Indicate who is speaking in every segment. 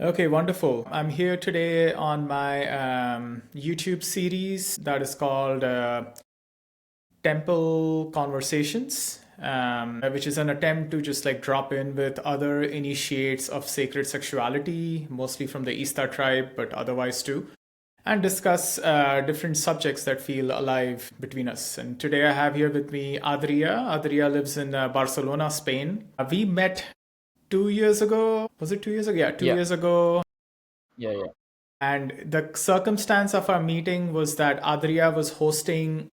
Speaker 1: Okay, wonderful. I'm here today on my YouTube series that is called Temple Conversations, which is an attempt to just like drop in with other initiates of sacred sexuality, mostly from the ISTA tribe, but otherwise too, and discuss different subjects that feel alive between us. And today I have here with me Adrià. Adrià lives in Barcelona, Spain. We met 2 years ago. Was it 2 years ago? Yeah, two
Speaker 2: Yeah,
Speaker 1: years ago.
Speaker 2: yeah, yeah.
Speaker 1: And the circumstance of our meeting was that Adrià was hosting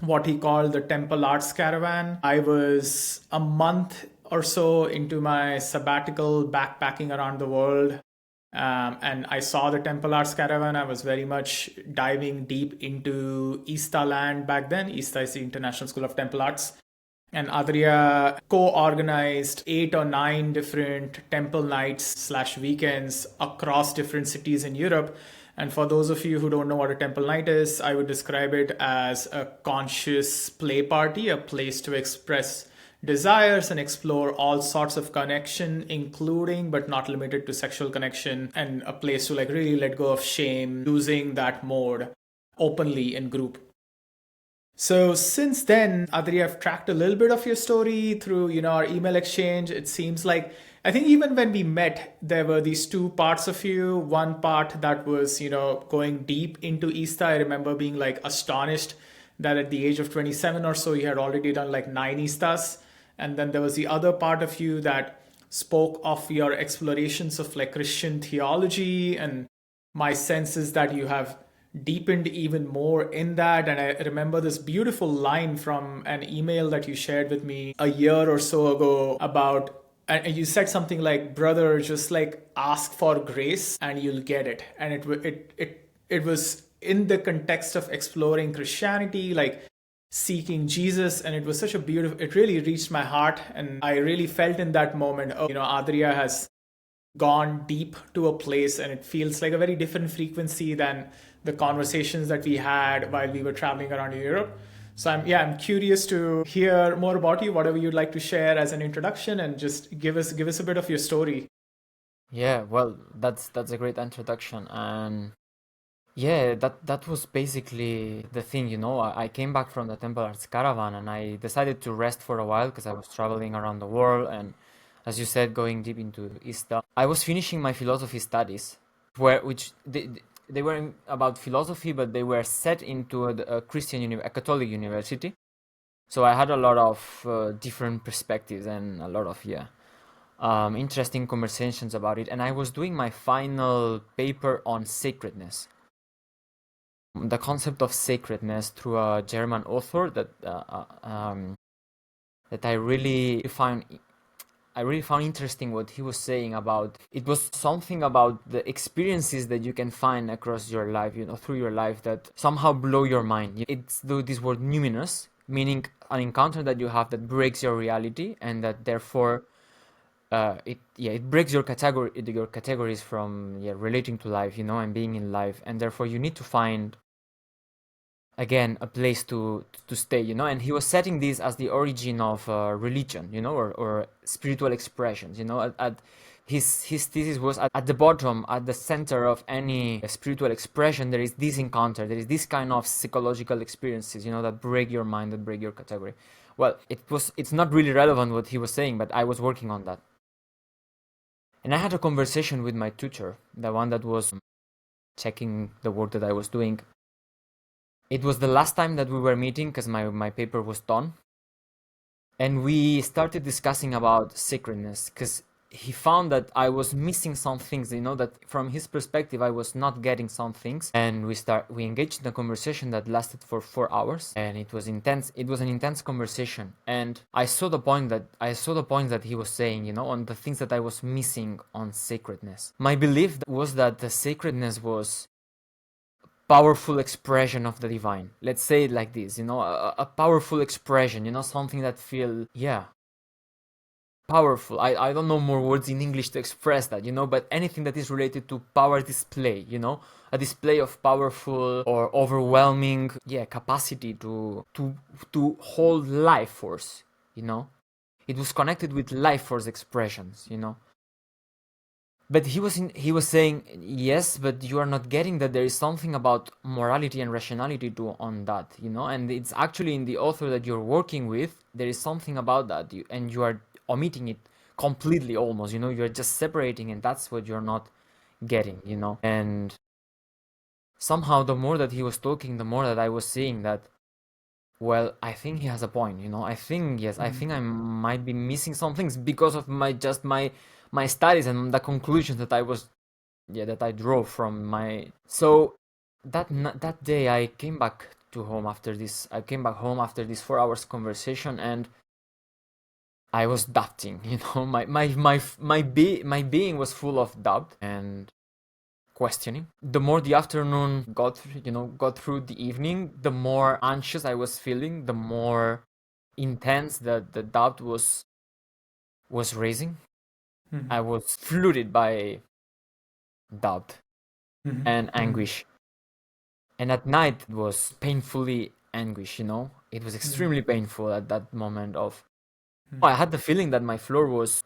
Speaker 1: what he called the Temple Arts Caravan. I was a month or so into my sabbatical backpacking around the world. And I saw the Temple Arts Caravan. I was very much diving deep into ISTA land back then. ISTA is the International School of Temple Arts. And Adrià co-organized 8 or 9 different temple nights slash weekends across different cities in Europe. And for those of you who don't know what a temple night is, I would describe it as a conscious play party, a place to express desires and explore all sorts of connection, including but not limited to sexual connection, and a place to like really let go of shame, using that mode openly in group. So since then, Adri, I've tracked a little bit of your story through, our email exchange. It seems like I think even when we met, there were these two parts of you. One part that was, going deep into ISTA. I remember being like astonished that at the age of 27 or so, you had already done like 9 ISTAs. And then there was the other part of you that spoke of your explorations of like Christian theology. And my sense is that you have deepened even more in that. And I remember this beautiful line from an email that you shared with me a year or so ago about, and you said something like, brother, just like ask for grace and you'll get it. And it was in the context of exploring Christianity, like seeking Jesus. And it was such a beautiful, it really reached my heart. And I really felt in that moment, oh, Adria has gone deep to a place, and it feels like a very different frequency than the conversations that we had while we were traveling around Europe. So I'm curious to hear more about you, whatever you'd like to share as an introduction, and just give us a bit of your story.
Speaker 2: Yeah, well, that's a great introduction, and yeah, that was basically the thing, I came back from the Temple Arts Caravan, and I decided to rest for a while because I was traveling around the world, and as you said, going deep into ISTA. I was finishing my philosophy studies, which they weren't about philosophy, but they were set into a a Catholic university. So I had a lot of different perspectives and a lot of interesting conversations about it. And I was doing my final paper on sacredness, the concept of sacredness through a German author that I really found interesting what he was saying about. It was something about the experiences that you can find across your life, through your life, that somehow blow your mind. It's this word numinous, meaning an encounter that you have that breaks your reality, and that therefore it breaks your categories from relating to life, and being in life, and therefore you need to find again a place to stay, and he was setting this as the origin of religion, or spiritual expressions, his thesis was at the bottom, at the center of any spiritual expression, there is this encounter, there is this kind of psychological experiences, that break your mind, that break your category. Well, it's not really relevant what he was saying, but I was working on that. And I had a conversation with my tutor, the one that was checking the work that I was doing. It was the last time that we were meeting because my paper was done. And we started discussing about sacredness because he found that I was missing some things, that from his perspective I was not getting some things. And we engaged in a conversation that lasted for 4 hours, and it was intense. It was an intense conversation, and I saw the point that he was saying, on the things that I was missing on sacredness. My belief was that the sacredness was powerful expression of the divine. Let's say it like this, a powerful expression, something that feel, powerful. I don't know more words in English to express that, but anything that is related to power display, a display of powerful or overwhelming, capacity to hold life force, It was connected with life force expressions, But he was saying, yes, but you are not getting that there is something about morality and rationality to on that, you know, and it's actually in the author that you're working with, there is something about that, and you are omitting it completely almost, you know, you're just separating, and that's what you're not getting, you know. And somehow the more that he was talking, the more that I was seeing that, well, I think he has a point, you know. I think, yes, I think I might be missing some things because of my studies and the conclusions that I was, yeah, that I drove from my. So that day I came back to home after this. I came back home after this 4 hours conversation, and I was doubting, you know. My being was full of doubt and questioning. The more the afternoon got through the evening, the more anxious I was feeling, the more intense that the doubt was raising. I was flooded by doubt and anguish. And at night it was painfully anguish, you know. It was extremely painful at that moment of I had the feeling that my floor was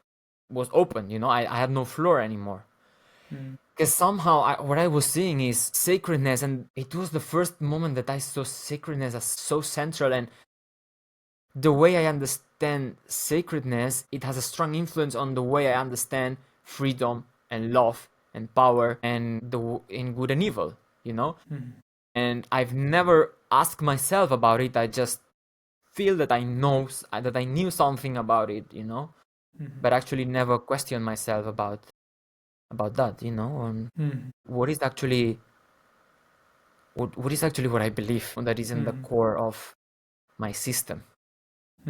Speaker 2: open, you know. I had no floor anymore. Because somehow what I was seeing is sacredness, and it was the first moment that I saw sacredness as so central. And the way I understand sacredness, it has a strong influence on the way I understand freedom and love and power and in good and evil, you know. And I've never asked myself about it. I just feel that that I knew something about it, you know, but actually never questioned myself about that, you know, and what is actually what is actually what I believe that is in the core of my system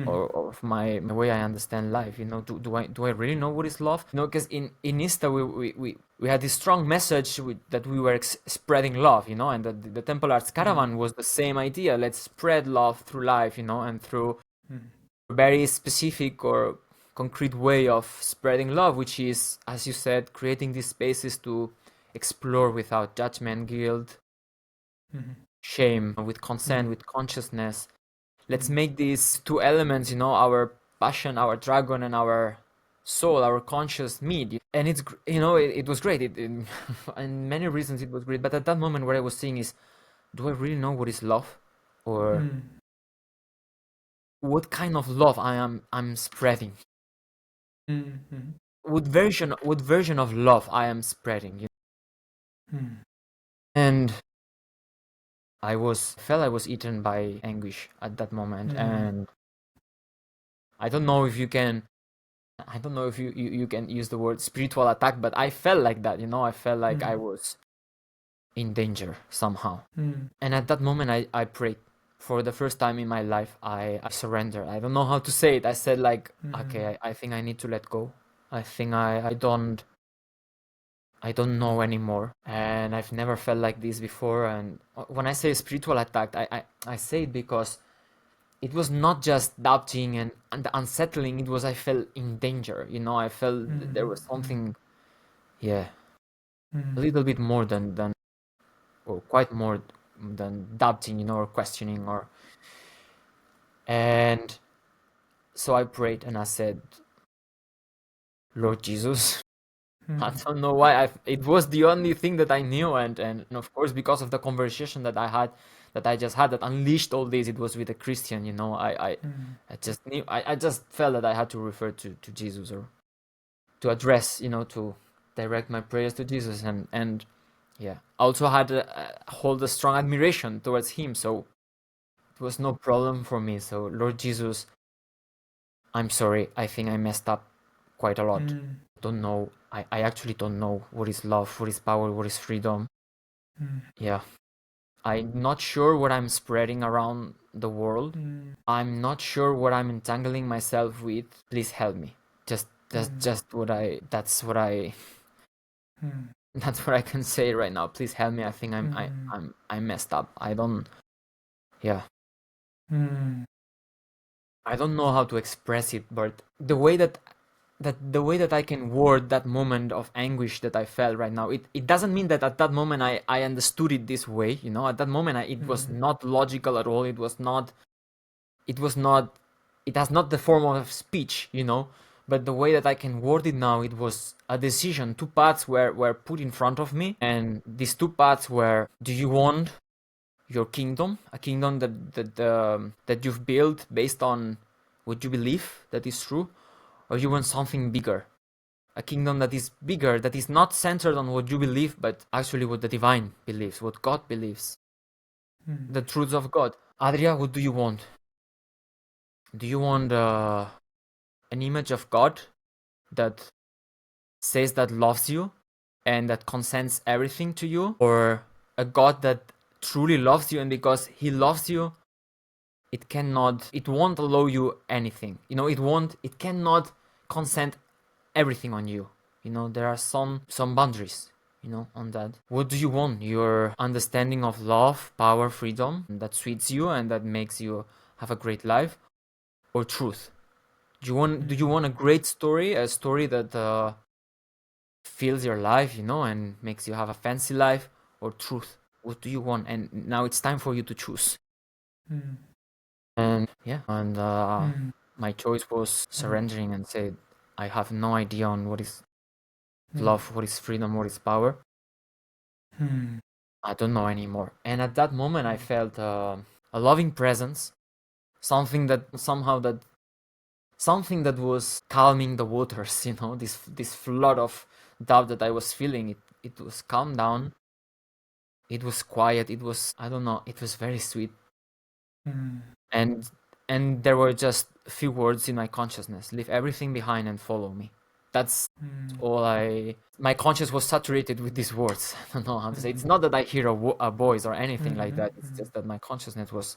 Speaker 2: or of my way I understand life. You know, do I really know what is love? You know, because in ISTA we had this strong message that we were spreading love, you know, and that the Temple Arts Caravan was the same idea. Let's spread love through life, you know, and through a very specific or concrete way of spreading love, which is, as you said, creating these spaces to explore without judgment, guilt, shame, with consent, with consciousness. Let's make these two elements, you know, our passion, our dragon, and our soul, our conscious meet. And it's, you know, it was great. And many reasons it was great. But at that moment, what I was seeing is, do I really know what is love, or what kind of love I'm spreading? What version of love I am spreading? You know? And I felt I was eaten by anguish at that moment, and I don't know if you can. I don't know if you can use the word spiritual attack, but I felt like that, you know. I felt like I was in danger somehow. And at that moment, I prayed. For the first time in my life, I surrendered. I don't know how to say it. I said like, okay, I think I need to let go. I think I don't know anymore, and I've never felt like this before. And when I say spiritual attack, I say it because it was not just doubting and unsettling. It was, I felt in danger, you know. I felt there was something, yeah, a little bit more than or quite more than doubting, you know, or questioning, or. And so I prayed and I said, Lord Jesus, I don't know why. It was the only thing that I knew, and of course, because of the conversation that I just had, that unleashed all this. It was with a Christian, you know. I just knew. I just felt that I had to refer to Jesus, or to address, you know, to direct my prayers to Jesus, and yeah. I also had hold a strong admiration towards him, so it was no problem for me. So, Lord Jesus, I'm sorry. I think I messed up quite a lot. Don't know. I actually don't know what is love, what is power, what is freedom. Yeah. I'm not sure what I'm spreading around the world. I'm not sure what I'm entangling myself with. Please help me. Just what I that's what I can say right now. Please help me. I think I'm messed up. I don't, yeah. I don't know how to express it, but the way that I can word that moment of anguish that I felt right now, it doesn't mean that at that moment I understood it this way, you know. At that moment it was not logical at all. It was not, it has not the form of speech, you know, But the way that I can word it now, it was a decision. Two paths were put in front of me, and these two paths were: do you want your kingdom, a kingdom that you've built based on what you believe that is true, or you want something bigger, a kingdom that is bigger, that is not centered on what you believe, but actually what the divine believes, what God believes, the truths of God. Adrià, what do you want? Do you want an image of God that says that loves you and that consents everything to you, or a God that truly loves you, and because he loves you, it won't allow you anything, it cannot consent everything on you, there are some boundaries, on that. What do you want? Your understanding of love, power, freedom that suits you and that makes you have a great life, or truth? Do you want a great story, a story that fills your life, and makes you have a fancy life, or truth? What do you want? And now it's time for you to choose. And yeah, and my choice was surrendering and said, I have no idea on what is love, what is freedom, what is power. I don't know anymore. And at that moment, I felt a loving presence, something that was calming the waters. This flood of doubt that I was feeling. It was calmed down. It was quiet. It was, I don't know. It was very sweet. And there were just a few words in my consciousness: leave everything behind and follow me. That's all my conscience was saturated with these words. I don't know how to say. It's not that I hear a voice or anything like that. It's just that my consciousness was,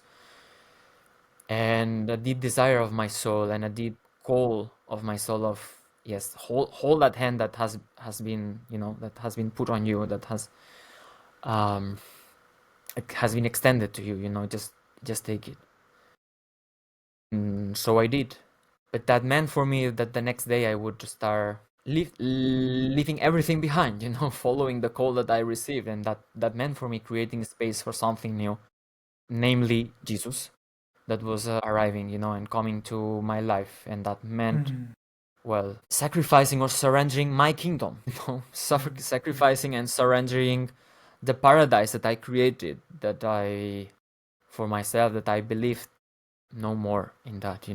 Speaker 2: and a deep desire of my soul and a deep call of my soul of, yes, hold that hand that has been, that has been put on you, that has it has been extended to you, just take it. So I did. But that meant for me that the next day I would start leaving everything behind, following the call that I received. And that meant for me creating space for something new, namely Jesus, that was arriving, and coming to my life. And that meant, well, sacrificing or surrendering my kingdom, sacrificing and surrendering the paradise that I created, for myself, that I believed no more in that,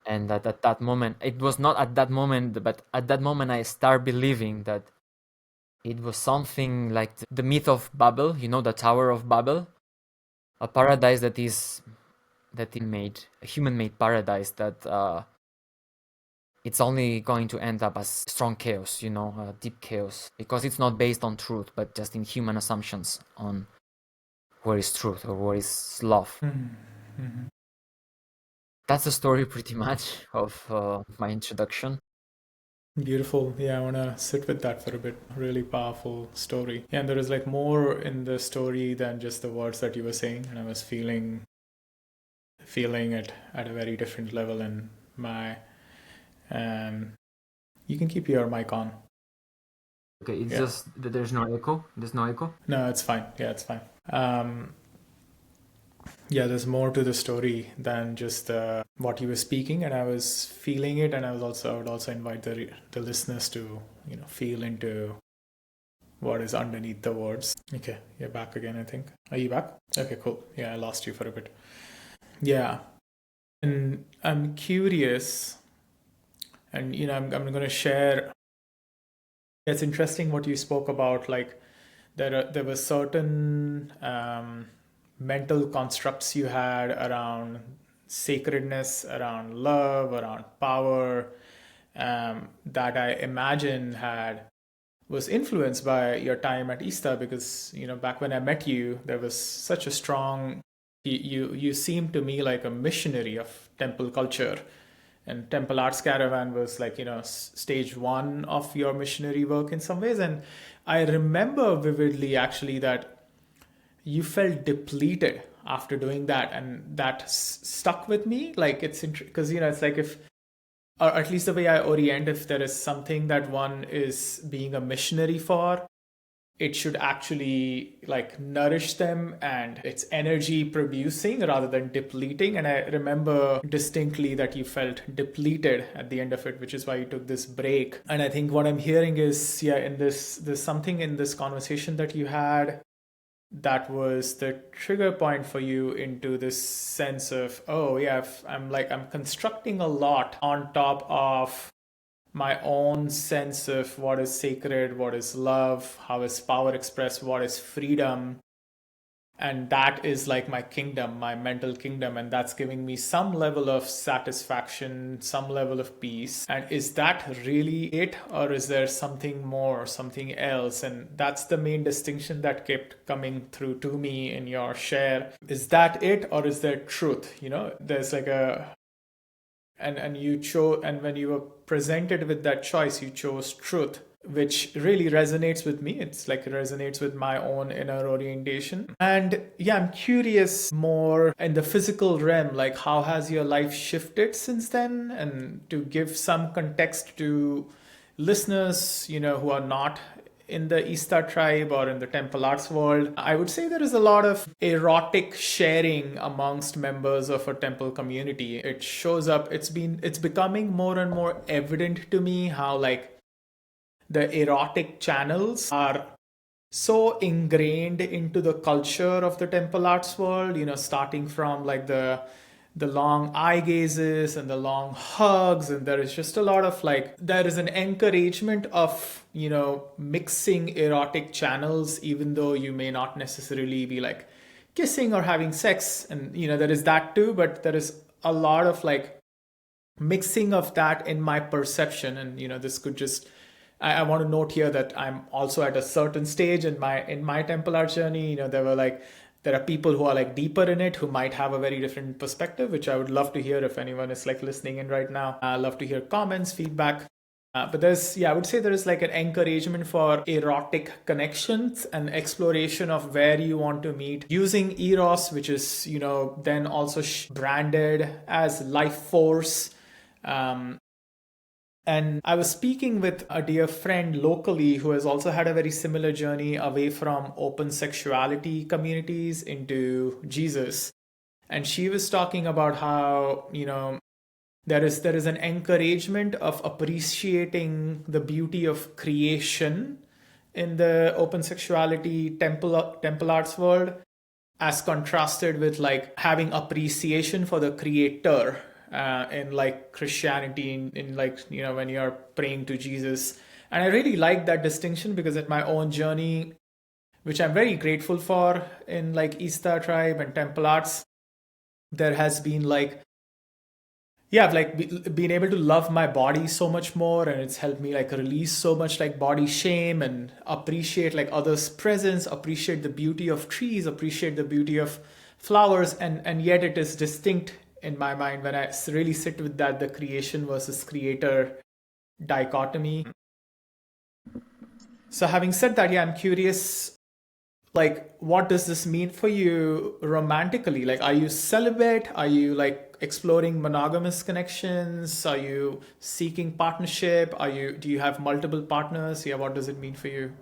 Speaker 2: and that at that moment, it was not at that moment, but at that moment I start believing that it was something like the myth of Babel, the Tower of Babel, a paradise that a human-made paradise that it's only going to end up as strong chaos, deep chaos, because it's not based on truth, but just in human assumptions on what is truth or what is love. That's the story pretty much of my introduction.
Speaker 1: Beautiful. Yeah, I want to sit with that for a bit. Really powerful story. Yeah, and there is like more in the story than just the words that you were saying. And I was feeling it at a very different level. And you can keep your mic on.
Speaker 2: Okay, it's just that there's no echo. There's no echo?
Speaker 1: No, it's fine. Yeah, it's fine. Yeah, there's more to the story than just what you were speaking, and I was feeling it, and I would also invite the listeners to feel into what is underneath the words. Okay, you're back again, I think. Are you back? Okay, cool. Yeah, I lost you for a bit. Yeah, and I'm curious, and I'm going to share. It's interesting what you spoke about, like there were certain mental constructs you had around sacredness, around love, around power, that I imagine was influenced by your time at ISTA, because back when I met you, there was such a strong, you seemed to me like a missionary of temple culture, and Temple Arts Caravan was like stage one of your missionary work in some ways. And I remember vividly actually that you felt depleted after doing that, and that stuck with me. Like it's because it's like, if, or at least the way I orient, if there is something that one is being a missionary for, it should actually like nourish them and it's energy producing rather than depleting. And I remember distinctly that you felt depleted at the end of it, which is why you took this break. And I think what I'm hearing is, yeah, in this, there's something in this conversation that you had that was the trigger point for you into this sense of, oh yeah, I'm constructing a lot on top of my own sense of what is sacred, what is love, how is power expressed, what is freedom. And that is like my kingdom, my mental kingdom. And that's giving me some level of satisfaction, some level of peace. And is that really it? Or is there something more, something else? And that's the main distinction that kept coming through to me in your share. Is that it? Or is there truth? You know, there's like a and you chose, and when you were presented with that choice, you chose truth, which really resonates with me. It's like it resonates with my own inner orientation. And yeah, I'm curious more in the physical realm, like how has your life shifted since then? And to give some context to listeners, you know, who are not in the ISTA tribe or in the temple arts world, I would say there is a lot of erotic sharing amongst members of a temple community. It shows up, it's becoming more and more evident to me how like the erotic channels are so ingrained into the culture of the temple arts world, you know, starting from like the long eye gazes and the long hugs. And there is just a lot of like, there is an encouragement of, you know, mixing erotic channels, even though you may not necessarily be like kissing or having sex. And, you know, there is that too, but there is a lot of like mixing of that in my perception. And, you know, this could just, I want to note here that I'm also at a certain stage in my temple art journey. You know, there are people who are like deeper in it who might have a very different perspective, which I would love to hear if anyone is like listening in right now. I love to hear comments, feedback. But I would say there is like an encouragement for erotic connections and exploration of where you want to meet using Eros, which is, you know, then also branded as life force. And I was speaking with a dear friend locally who has also had a very similar journey away from open sexuality communities into Jesus. And she was talking about how, you know, there is an encouragement of appreciating the beauty of creation in the open sexuality temple arts world, as contrasted with like having appreciation for the creator in like Christianity, in like, you know, when you're praying to Jesus. And I really like that distinction because at my own journey, which I'm very grateful for in like ISTA tribe and temple arts, there has been like, yeah, I've like been able to love my body so much more, and it's helped me like release so much like body shame and appreciate like others' presence, appreciate the beauty of trees, appreciate the beauty of flowers. And yet it is distinct in my mind when I really sit with that, the creation versus creator dichotomy. So having said that, yeah, I'm curious, like what does this mean for you romantically? Like, are you celibate? Are you like exploring monogamous connections? Are you seeking partnership? Do you have multiple partners? Yeah, what does it mean for you?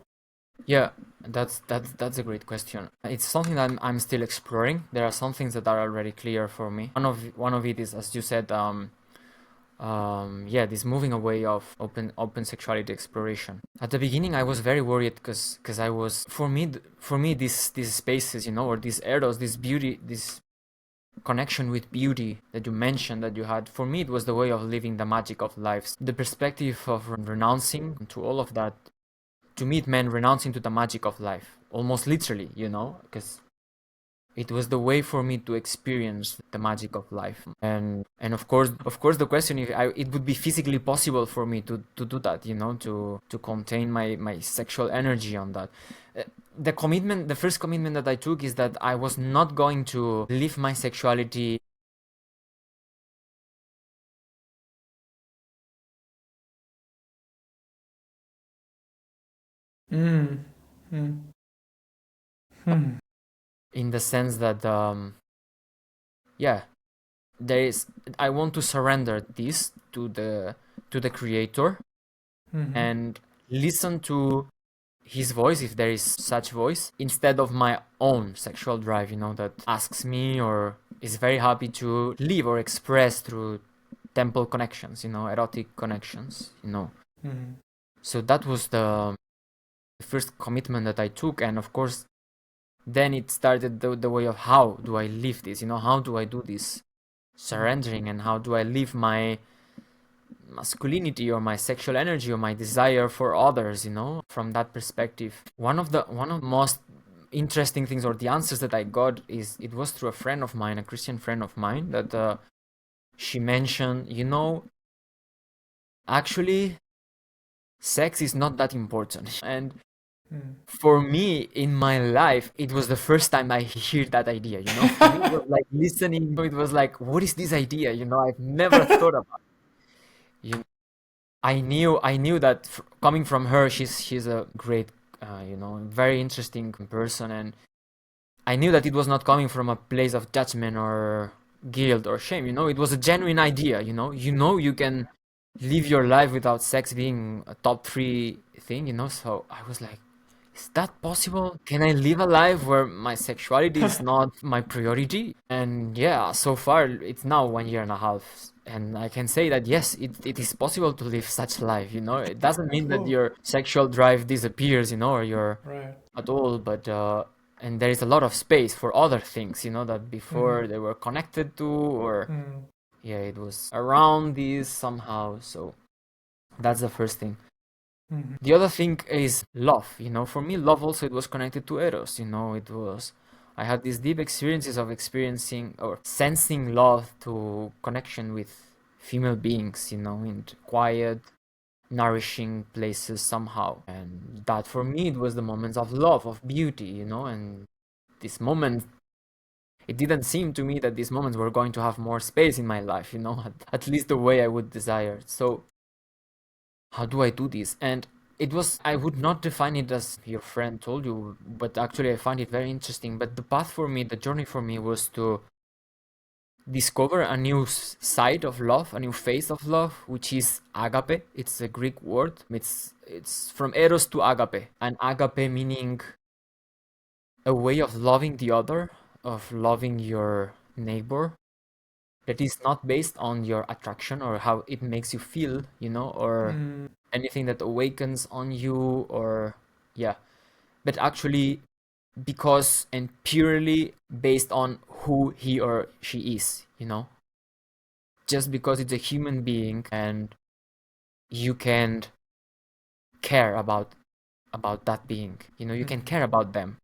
Speaker 2: Yeah, that's a great question. It's something that I'm still exploring. There are some things that are already clear for me. One of it is, as you said, yeah, this moving away of open sexuality exploration. At the beginning, I was very worried because I was, for me these spaces, you know, or this eros, this beauty, this connection with beauty that you mentioned that you had, for me it was the way of living the magic of life, the perspective of renouncing to all of that. To me it meant renouncing to the magic of life, almost literally, you know, because it was the way for me to experience the magic of life. And of course the question, if it would be physically possible for me to do that, you know, to contain my sexual energy on that. The first commitment that I took is that I was not going to live my sexuality.
Speaker 1: Mm. Mm. Hmm.
Speaker 2: In the sense that yeah, there is, I want to surrender this to the creator
Speaker 1: Hmm.
Speaker 2: and listen to his voice, if there is such voice, instead of my own sexual drive, that asks me or is very happy to live or express through temple connections, erotic connections. So that was the first commitment that I took, and of course then it started the way of how do I live this, how do I do this surrendering, and how do I live my masculinity or my sexual energy or my desire for others, from that perspective. One of the most interesting things, or the answers that I got, is it was through a friend of mine, a Christian friend of mine, that she mentioned, actually sex is not that important. And for me, in my life, it was the first time I heard that idea, For me, it was like listening, it was like, what is this idea? I've never thought about it. I knew that coming from her, she's a great, very interesting person, and I knew that it was not coming from a place of judgment or guilt or shame. It was a genuine idea. You can live your life without sex being a top 3 thing. So I was like, is that possible? Can I live a life where my sexuality is not my priority? And yeah, so far it's now 1.5 years, and I can say that yes, it is possible to live such a life. It doesn't mean that
Speaker 1: Cool.
Speaker 2: your sexual drive disappears, or your
Speaker 1: Right.
Speaker 2: at all, but and there is a lot of space for other things, that before they were connected to, or yeah, it was around this somehow. So that's the first thing. The other thing is love. For me, love also, it was connected to Eros. I had these deep experiences of experiencing or sensing love to connection with female beings, in quiet, nourishing places somehow. And that for me, it was the moments of love, of beauty, and this moment, it didn't seem to me that these moments were going to have more space in my life, at least the way I would desire. So how do I do this? And I would not define it as your friend told you, but actually I find it very interesting. But the path for me, the journey for me, was to discover a new side of love, a new face of love, which is agape. It's a Greek word. It's from Eros to agape, and agape meaning a way of loving the other, of loving your neighbor, that is not based on your attraction or how it makes you feel, or anything that awakens on you, or yeah, but actually because and purely based on who he or she is, just because it's a human being and you can care about that being, you can care about them.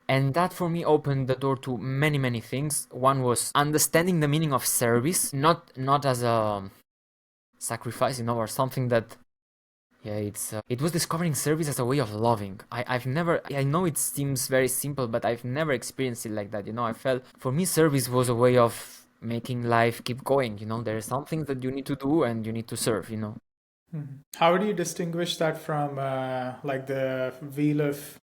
Speaker 2: And that for me opened the door to many, many things. One was understanding the meaning of service, not as a sacrifice, or something that, yeah, it was discovering service as a way of loving. I've never, I know it seems very simple, but I've never experienced it like that. I felt, for me, service was a way of making life keep going. There are some things that you need to do and you need to serve.
Speaker 1: How do you distinguish that from like the wheel of,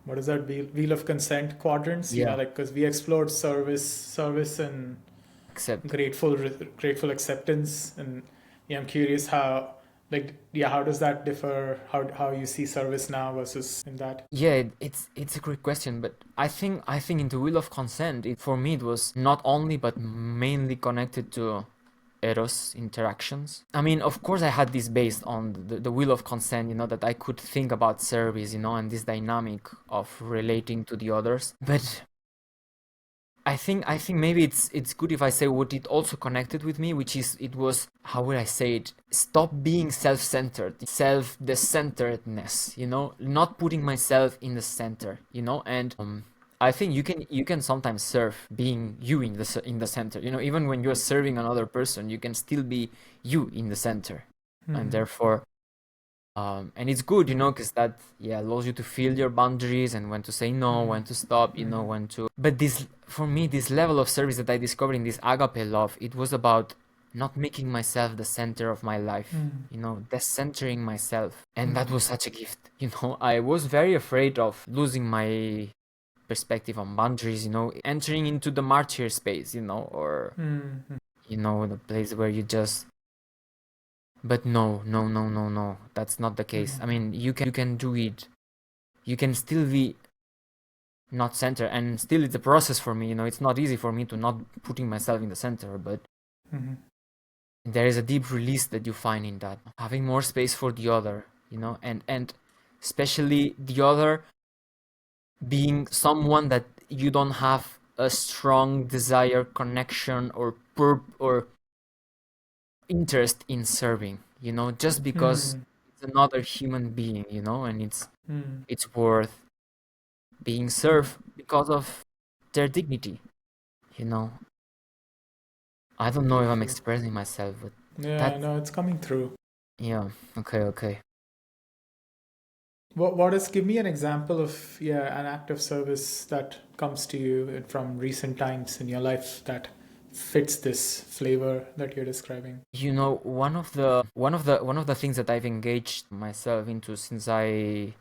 Speaker 1: what is that, wheel of consent quadrants?
Speaker 2: Yeah.
Speaker 1: Like, because we explored service and
Speaker 2: Except,
Speaker 1: grateful acceptance, and yeah, I'm curious how, like, yeah, how does that differ? How you see service now versus in that?
Speaker 2: yeah, it's a great question, but I think in the wheel of consent, for me it was not only but mainly connected to Eros interactions. I mean, of course, I had this based on the will of consent, that I could think about service, and this dynamic of relating to the others. But I think maybe it's good if I say what it also connected with me, which is, it was, how would I say it? Stop being self-centered, self-centeredness, not putting myself in the center, and I think you can sometimes serve being you in the center. Even when you're serving another person, you can still be you in the center, and therefore, and it's good, because that, yeah, allows you to feel your boundaries and when to say no, when to stop, when to. But this, for me, this level of service that I discovered in this agape love, it was about not making myself the center of my life, decentering myself, and that was such a gift. I was very afraid of losing my perspective on boundaries, entering into the martyr space, or the place where you just But no, that's not the case. I mean, you can do it. You can still be not center, and still it's a process for me. It's not easy for me to not putting myself in the center, but there is a deep release that you find in that, having more space for the other, and especially the other being someone that you don't have a strong desire, connection, or interest in serving, just because it's another human being, and it's worth being served because of their dignity, you know. I don't know if I'm
Speaker 1: Beautiful.
Speaker 2: expressing myself, but
Speaker 1: Yeah,
Speaker 2: that's
Speaker 1: no, it's coming through.
Speaker 2: yeah, okay.
Speaker 1: What is, give me an example of, yeah, an act of service that comes to you from recent times in your life that fits this flavor that you're describing.
Speaker 2: One of the things that I've engaged myself into since I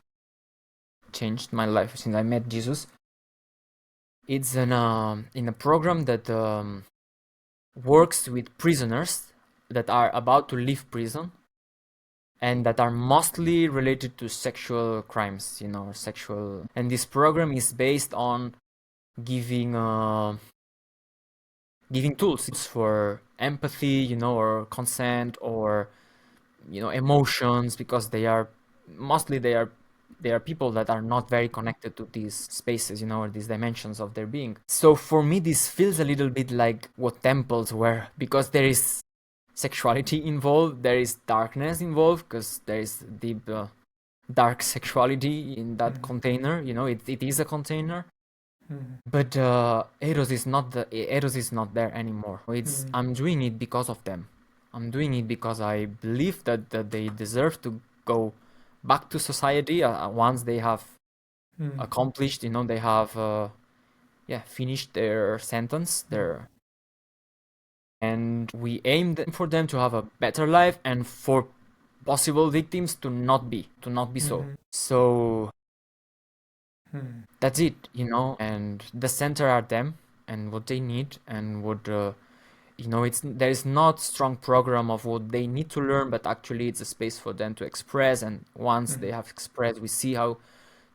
Speaker 2: changed my life, since I met Jesus, it's in a program that works with prisoners that are about to leave prison and that are mostly related to sexual crimes, or sexual. And this program is based on giving giving tools for empathy, or consent, or emotions, because they are people that are not very connected to these spaces, or these dimensions of their being. So for me, this feels a little bit like what temples were, because there is sexuality involved, there is darkness involved, because there is deep dark sexuality in that container. It is a container. But Eros is not there anymore. I'm doing it because of them. I'm doing it because I believe that they deserve to go back to society once they have accomplished. They have finished their sentence. And we aim for them to have a better life, and for possible victims to not be so. So that's it. And the center are them and what they need, and what there is not strong program of what they need to learn, but actually it's a space for them to express, and once they have expressed, we see how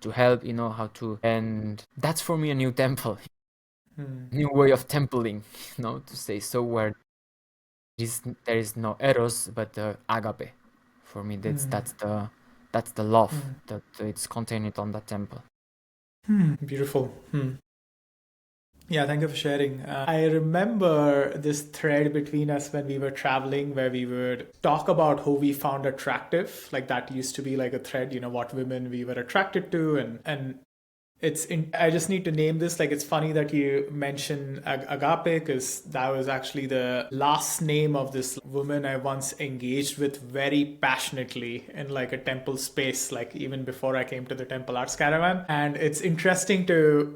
Speaker 2: to help, how to. And that's for me a new temple, new way of templing, to say so, where there is no eros but agape. For me, that's the love that it's contained on that temple.
Speaker 1: Beautiful. Yeah, thank you for sharing. I remember this thread between us when we were traveling, where we would talk about who we found attractive. Like that used to be like a thread, what women we were attracted to, and I just need to name this. Like, it's funny that you mention agape, because that was actually the last name of this woman I once engaged with very passionately in like a temple space, like even before I came to the Temple Arts Caravan. And it's interesting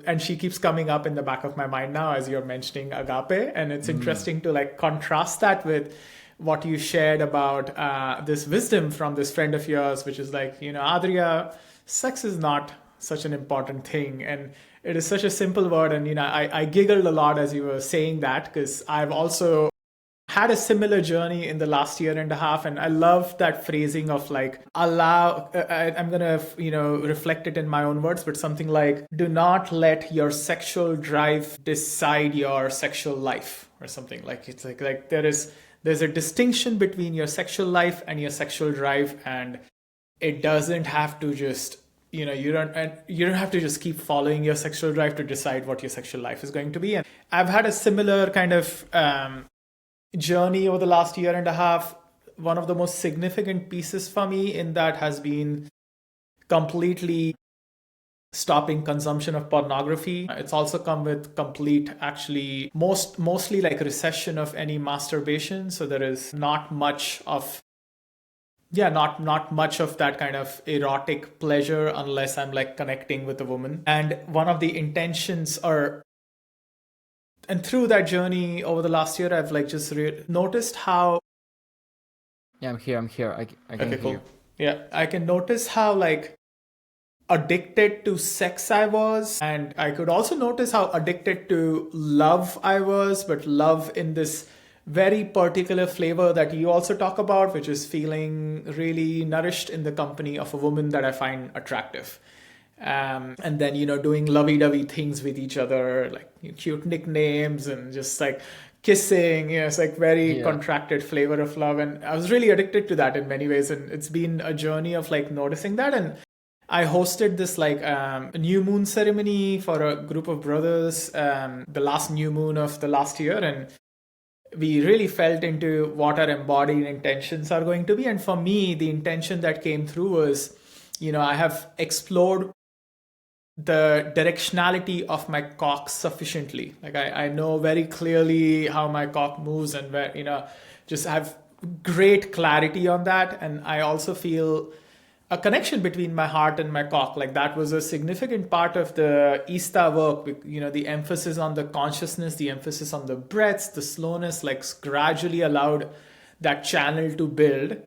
Speaker 1: and she keeps coming up in the back of my mind now as you're mentioning agape. And it's interesting to like contrast that with what you shared about this wisdom from this friend of yours, which is like, Adrià, sex is not such an important thing, and it is such a simple word. And I giggled a lot as you were saying that, because I've also had a similar journey in the last year and a half, and I love that phrasing of like allow. I'm gonna reflect it in my own words, but something like, do not let your sexual drive decide your sexual life, or something like. It's like there's a distinction between your sexual life and your sexual drive, and it doesn't have to just you don't have to just keep following your sexual drive to decide what your sexual life is going to be. And I've had a similar kind of journey over the last year and a half. One of the most significant pieces for me in that has been completely stopping consumption of pornography. It's also come with complete, actually mostly like recession of any masturbation. So there is not much of not much of that kind of erotic pleasure unless I'm like connecting with a woman. And one of the intentions are, and through that journey over the last year, I've like just noticed how.
Speaker 2: Yeah, I'm here. I can
Speaker 1: Okay,
Speaker 2: hear
Speaker 1: cool.
Speaker 2: you.
Speaker 1: Yeah, I can notice how like addicted to sex I was, and I could also notice how addicted to love I was, but love in this very particular flavor that you also talk about, which is feeling really nourished in the company of a woman that I find attractive. And then, doing lovey-dovey things with each other, like cute nicknames and just like kissing. It's like very
Speaker 2: Yeah.
Speaker 1: contracted flavor of love. And I was really addicted to that in many ways. And it's been a journey of like noticing that. And I hosted this like new moon ceremony for a group of brothers, the last new moon of the last year. And we really felt into what our embodied intentions are going to be. And for me, the intention that came through was, I have explored the directionality of my cock sufficiently. Like I know very clearly how my cock moves and where, just have great clarity on that. And I also feel a connection between my heart and my cock. Like that was a significant part of the ISTA work. The emphasis on the consciousness, the emphasis on the breaths, the slowness, like gradually allowed that channel to build.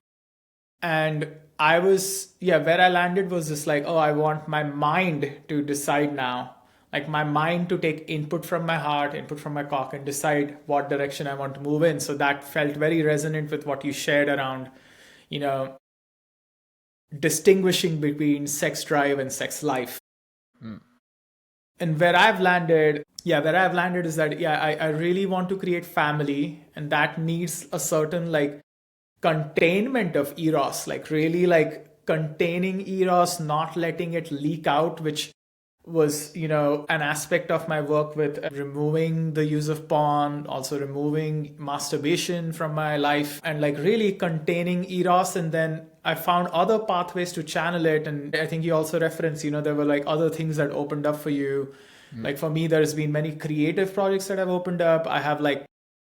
Speaker 1: And where I landed was just like, oh, I want my mind to decide now. Like my mind to take input from my heart, input from my cock, and decide what direction I want to move in. So that felt very resonant with what you shared around, distinguishing between sex drive and sex life. And where I've landed is that, I really want to create family, and that needs a certain like containment of Eros, like really like containing Eros, not letting it leak out, which was, an aspect of my work with removing the use of porn, also removing masturbation from my life, and like really containing Eros. And then I found other pathways to channel it. And I think you also referenced, there were like other things that opened up for you. Like for me, there's been many creative projects that have opened up. I have like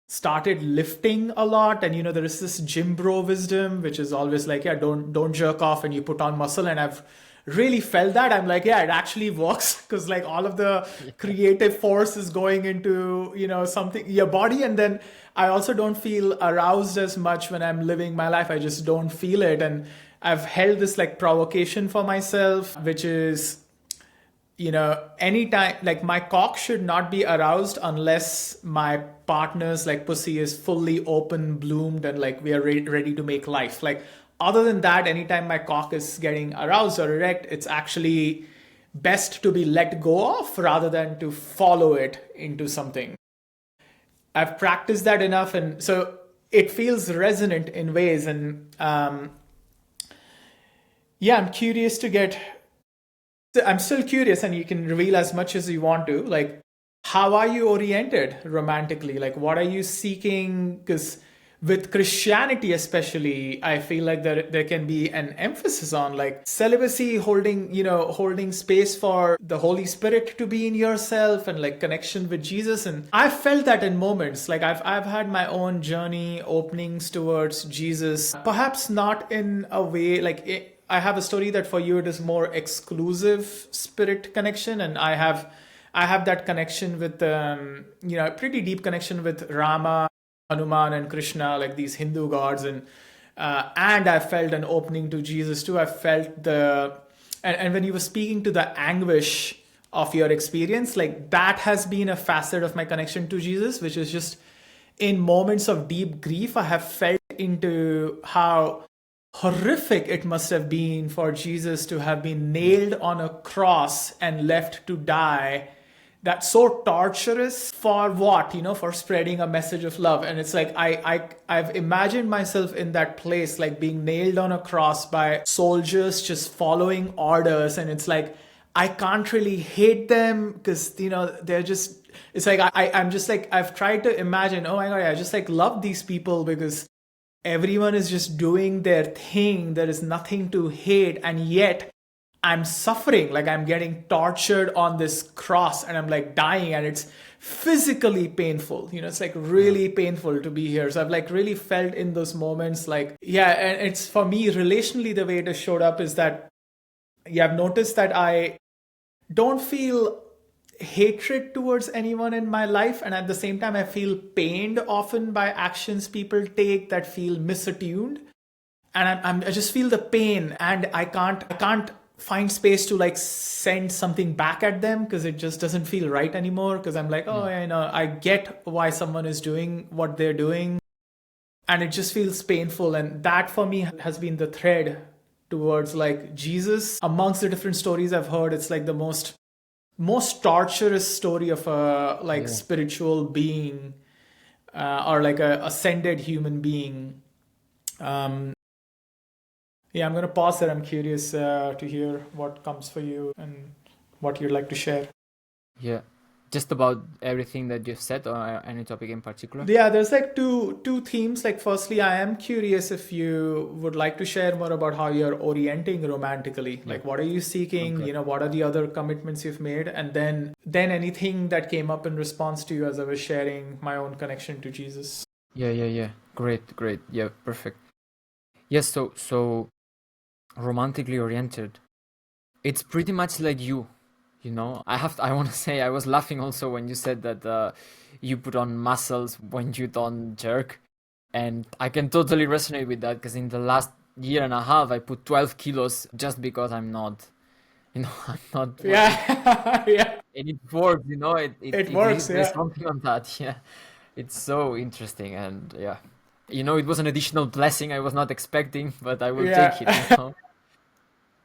Speaker 1: started lifting a lot, and there is this gym bro wisdom, which is always like, don't jerk off and you put on muscle. And I've really felt that. I'm like, it actually works, because like all of the creative force is going into something, your body. And then I also don't feel aroused as much when I'm living my life. I just don't feel it. And I've held this like provocation for myself, which is, anytime, like my cock should not be aroused unless my partner's like pussy is fully open, bloomed, and like we are ready to make life. Like other than that, anytime my cock is getting aroused or erect, it's actually best to be let go of rather than to follow it into something. I've practiced that enough, and so it feels resonant in ways. And I'm curious to get. I'm still curious, and you can reveal as much as you want to. Like, how are you oriented romantically? Like, what are you seeking? Because with Christianity especially, I feel like there can be an emphasis on like celibacy, holding space for the Holy Spirit to be in yourself, and like connection with Jesus. And I felt that in moments. Like I've had my own journey, openings towards Jesus, perhaps not in a way like I have a story that for you it is more exclusive spirit connection, and I have that connection with pretty deep connection with Rama, Hanuman, and Krishna, like these Hindu gods. And I felt an opening to Jesus too. I felt and when you were speaking to the anguish of your experience, like that has been a facet of my connection to Jesus, which is just in moments of deep grief, I have felt into how horrific it must have been for Jesus to have been nailed on a cross and left to die. That's so torturous. For what? For spreading a message of love. And it's like I've imagined myself in that place, like being nailed on a cross by soldiers just following orders. And it's like I can't really hate them, because they're just, it's like I'm just like, I've tried to imagine, oh my god, I just like love these people because everyone is just doing their thing. There is nothing to hate. And yet I'm suffering. Like I'm getting tortured on this cross, and I'm like dying, and it's physically painful. It's like really painful to be here. So I've like really felt in those moments, like, and it's for me relationally, the way it has showed up is that, I've noticed that I don't feel hatred towards anyone in my life, and at the same time I feel pained often by actions people take that feel misattuned, and I just feel the pain, and I can't find space to like send something back at them because it just doesn't feel right anymore. Because I'm like, oh, I know, I get why someone is doing what they're doing, and it just feels painful. And that for me has been the thread towards like Jesus. Amongst the different stories I've heard, it's like the most torturous story of a like
Speaker 2: Yeah.
Speaker 1: spiritual being, or like a ascended human being. Yeah, I'm going to pause there. I'm curious to hear what comes for you and what you'd like to share.
Speaker 2: Yeah. Just about everything that you've said, or any topic in particular?
Speaker 1: Yeah, there's like two themes. Like, firstly, I am curious if you would like to share more about how you're orienting romantically.
Speaker 2: Yeah.
Speaker 1: Like, what are you seeking?
Speaker 2: Okay.
Speaker 1: What are the other commitments you've made? And then anything that came up in response to you as I was sharing my own connection to Jesus.
Speaker 2: Yeah. Great. Yeah, perfect. Yes, so romantically oriented. It's pretty much like you. I want to say I was laughing also when you said that you put on muscles when you don't jerk, and I can totally resonate with that because in the last year and a half I put 12 kilos just because I'm not, I'm not working.
Speaker 1: Yeah, yeah,
Speaker 2: And it works,
Speaker 1: it works.
Speaker 2: there's
Speaker 1: Yeah,
Speaker 2: something on that. Yeah, it's so interesting. And yeah, it was an additional blessing I was not expecting, but I will take it,
Speaker 1: yeah.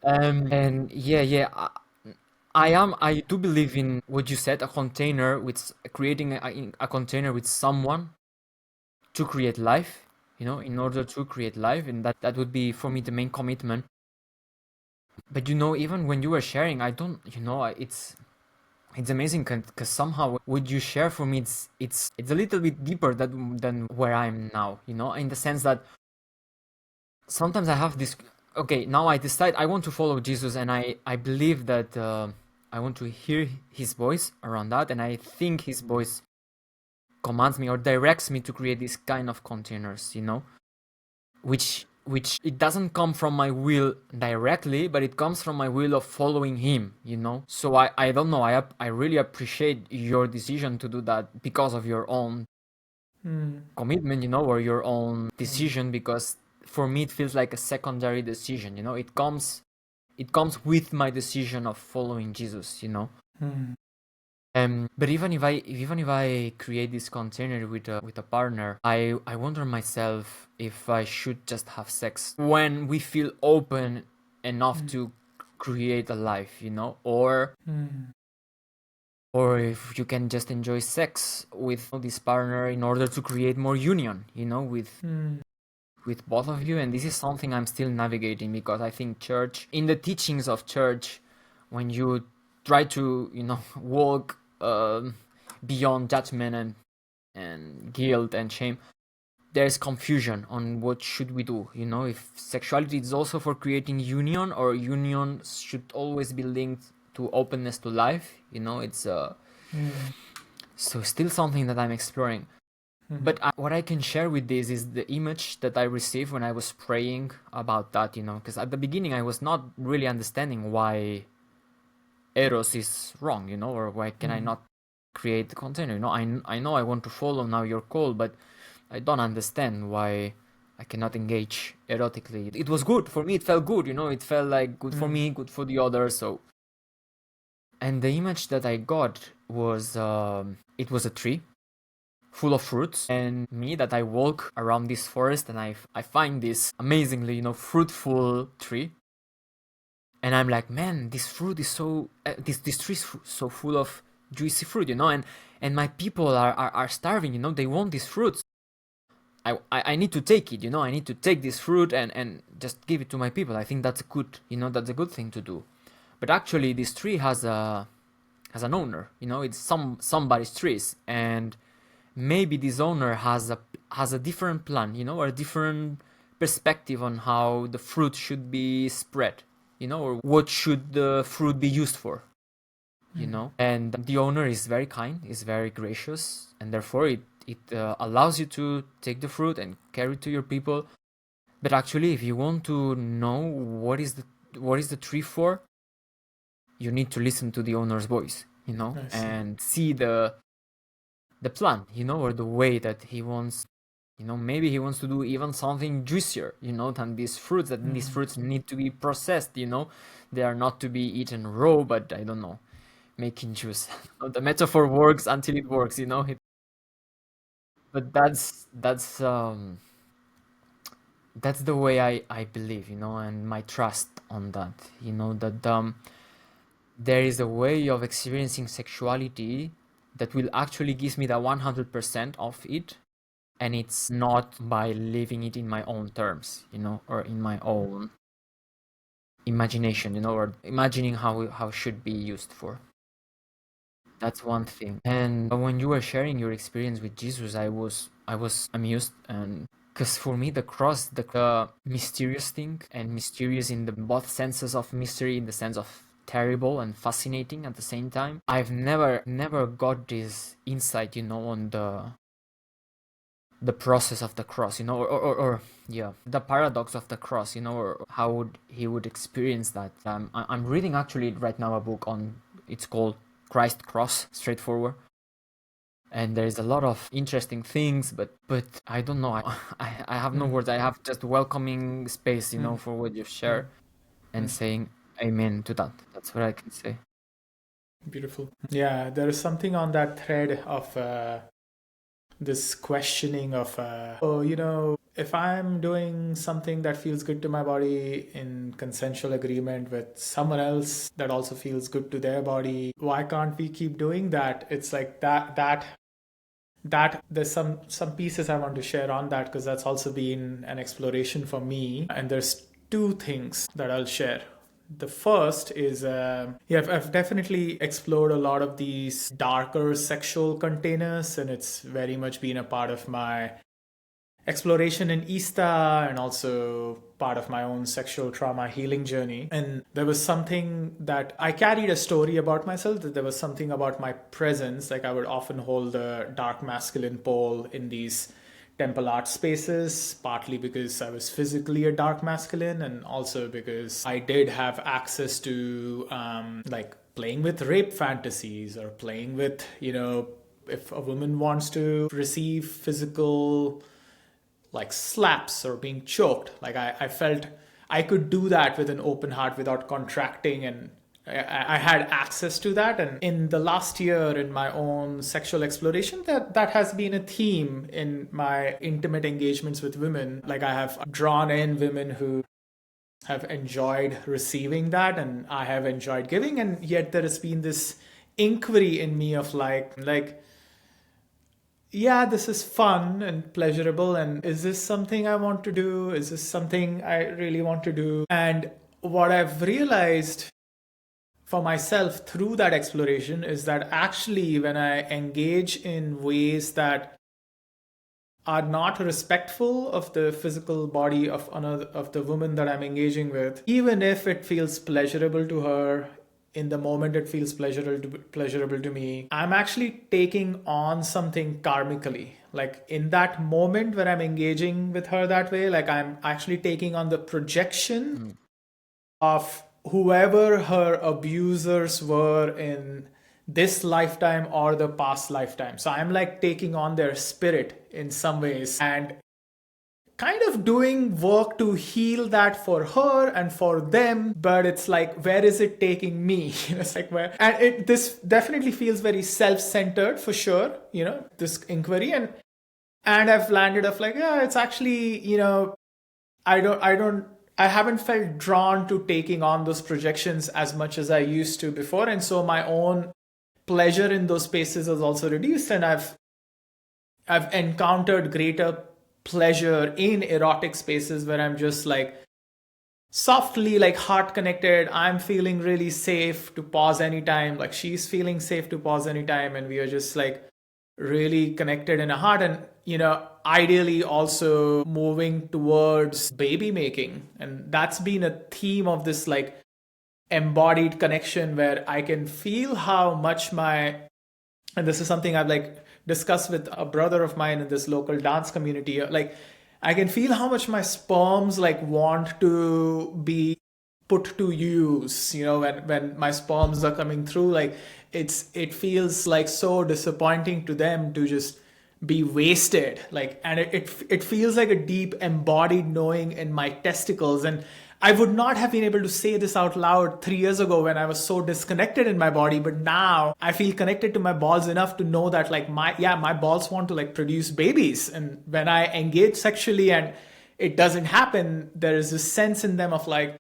Speaker 2: and yeah, I do believe in what you said, a container with creating a container with someone to create life, in order to create life, and that would be for me the main commitment. But even when you were sharing, I don't, it's amazing because somehow what you share for me, it's a little bit deeper than where I'm now, in the sense that sometimes I have this. Okay, now I decide I want to follow Jesus, and I believe that I want to hear his voice around that, and I think his voice commands me or directs me to create these kind of containers, which it doesn't come from my will directly, but it comes from my will of following him, So I don't know. I really appreciate your decision to do that because of your own commitment, or your own decision, because for me it feels like a secondary decision, it comes with my decision of following Jesus. But even if I create this container with a partner, I wonder myself if I should just have sex when we feel open enough to create a life, or if you can just enjoy sex with this partner in order to create more union, with both of you. And this is something I'm still navigating, because I think church, in the teachings of church, when you try to walk beyond judgment and guilt and shame, there's confusion on what should we do, if sexuality is also for creating union, or union should always be linked to openness to life. It's so still something that I'm exploring. But what I can share with this is the image that I received when I was praying about that, because at the beginning I was not really understanding why Eros is wrong, or why can I not create the container? I know I want to follow now your call, but I don't understand why I cannot engage erotically. It was good for me. It felt good, it felt like good for me, good for the others. So, and the image that I got was, it was a tree full of fruits, and me, that I walk around this forest, and I find this amazingly, fruitful tree. And I'm like, man, this fruit is so this tree is so full of juicy fruit, and my people are starving, they want these fruits. I need to take it, I need to take this fruit and just give it to my people. I think that's a good thing to do. But actually, this tree has an owner, it's somebody's trees, and maybe this owner has a different plan, or a different perspective on how the fruit should be spread, or what should the fruit be used for, And the owner is very kind, is very gracious, and therefore it allows you to take the fruit and carry it to your people. But actually, if you want to know what is the tree for, you need to listen to the owner's voice, and see the plan, or the way that he wants You know, maybe he wants to do even something juicier, you know, than these fruits, that these fruits need to be processed, you know. They are not to be eaten raw, but I don't know, making juice. The metaphor works until it works, you know. But that's the way I believe, you know, and my trust on that, you know, that there is a way of experiencing sexuality that will actually give me the 100% of it, and it's not by living it in my own terms, you know, or in my own imagination, you know, or imagining how it should be used for. That's one thing. And when you were sharing your experience with Jesus, I was amused, and because for me the cross, the mysterious thing, and mysterious in the both senses of mystery, in the sense of terrible and fascinating at the same time. I've never got this insight, you know, on the process of the cross, you know, or yeah, the paradox of the cross, you know, or how would he would experience that. I'm reading actually right now a book on, it's called Christ Cross, straightforward, and there's a lot of interesting things, but I don't know. I have no words. I have just welcoming space, you know, for what you share, and saying amen to that. That's what I can say.
Speaker 1: Beautiful. Yeah, there is something on that thread of this questioning of, if I'm doing something that feels good to my body in consensual agreement with someone else that also feels good to their body, why can't we keep doing that? It's like that there's some pieces I want to share on that, because that's also been an exploration for me. And there's two things that I'll share. The first is, I've definitely explored a lot of these darker sexual containers, and it's very much been a part of my exploration in ISTA, and also part of my own sexual trauma healing journey. And there was something that I carried a story about myself, that there was something about my presence. Like, I would often hold the dark masculine pole in these temple art spaces, partly because I was physically a dark masculine, and also because I did have access to like playing with rape fantasies, or playing with, if a woman wants to receive physical like slaps or being choked, like I felt I could do that with an open heart without contracting, and I had access to that. And in the last year, in my own sexual exploration, that has been a theme in my intimate engagements with women. Like, I have drawn in women who have enjoyed receiving that, and I have enjoyed giving, and yet there has been this inquiry in me of like, yeah, this is fun and pleasurable, and is this something I want to do? Is this something I really want to do? And what I've realized for myself through that exploration is that actually, when I engage in ways that are not respectful of the physical body of another, of the woman that I'm engaging with, even if it feels pleasurable to her, in the moment it feels pleasurable to me, I'm actually taking on something karmically. Like, in that moment when I'm engaging with her that way, like, I'm actually taking on the projection of whoever her abusers were in this lifetime or the past lifetime. So I'm like taking on their spirit in some ways, and kind of doing work to heal that for her and for them. But it's like, where is it taking me? It's like, where? And this definitely feels very self-centered, for sure, this inquiry. And I've landed of like, yeah, it's actually, I haven't felt drawn to taking on those projections as much as I used to before. And so my own pleasure in those spaces has also reduced, and I've encountered greater pleasure in erotic spaces where I'm just like softly, like, heart connected. I'm feeling really safe to pause anytime. Like, she's feeling safe to pause anytime, and we are just like really connected in a heart. And ideally also moving towards baby making. And that's been a theme of this like embodied connection, where I can feel how much and this is something I've like discussed with a brother of mine in this local dance community. Like, I can feel how much my sperms like want to be put to use, when my sperms are coming through. Like, it feels like so disappointing to them to just be wasted, like, and it feels like a deep embodied knowing in my testicles. And I would not have been able to say this out loud 3 years ago when I was so disconnected in my body, but now I feel connected to my balls enough to know that, like, my balls want to, like, produce babies. And when I engage sexually and it doesn't happen, there is this sense in them of, like,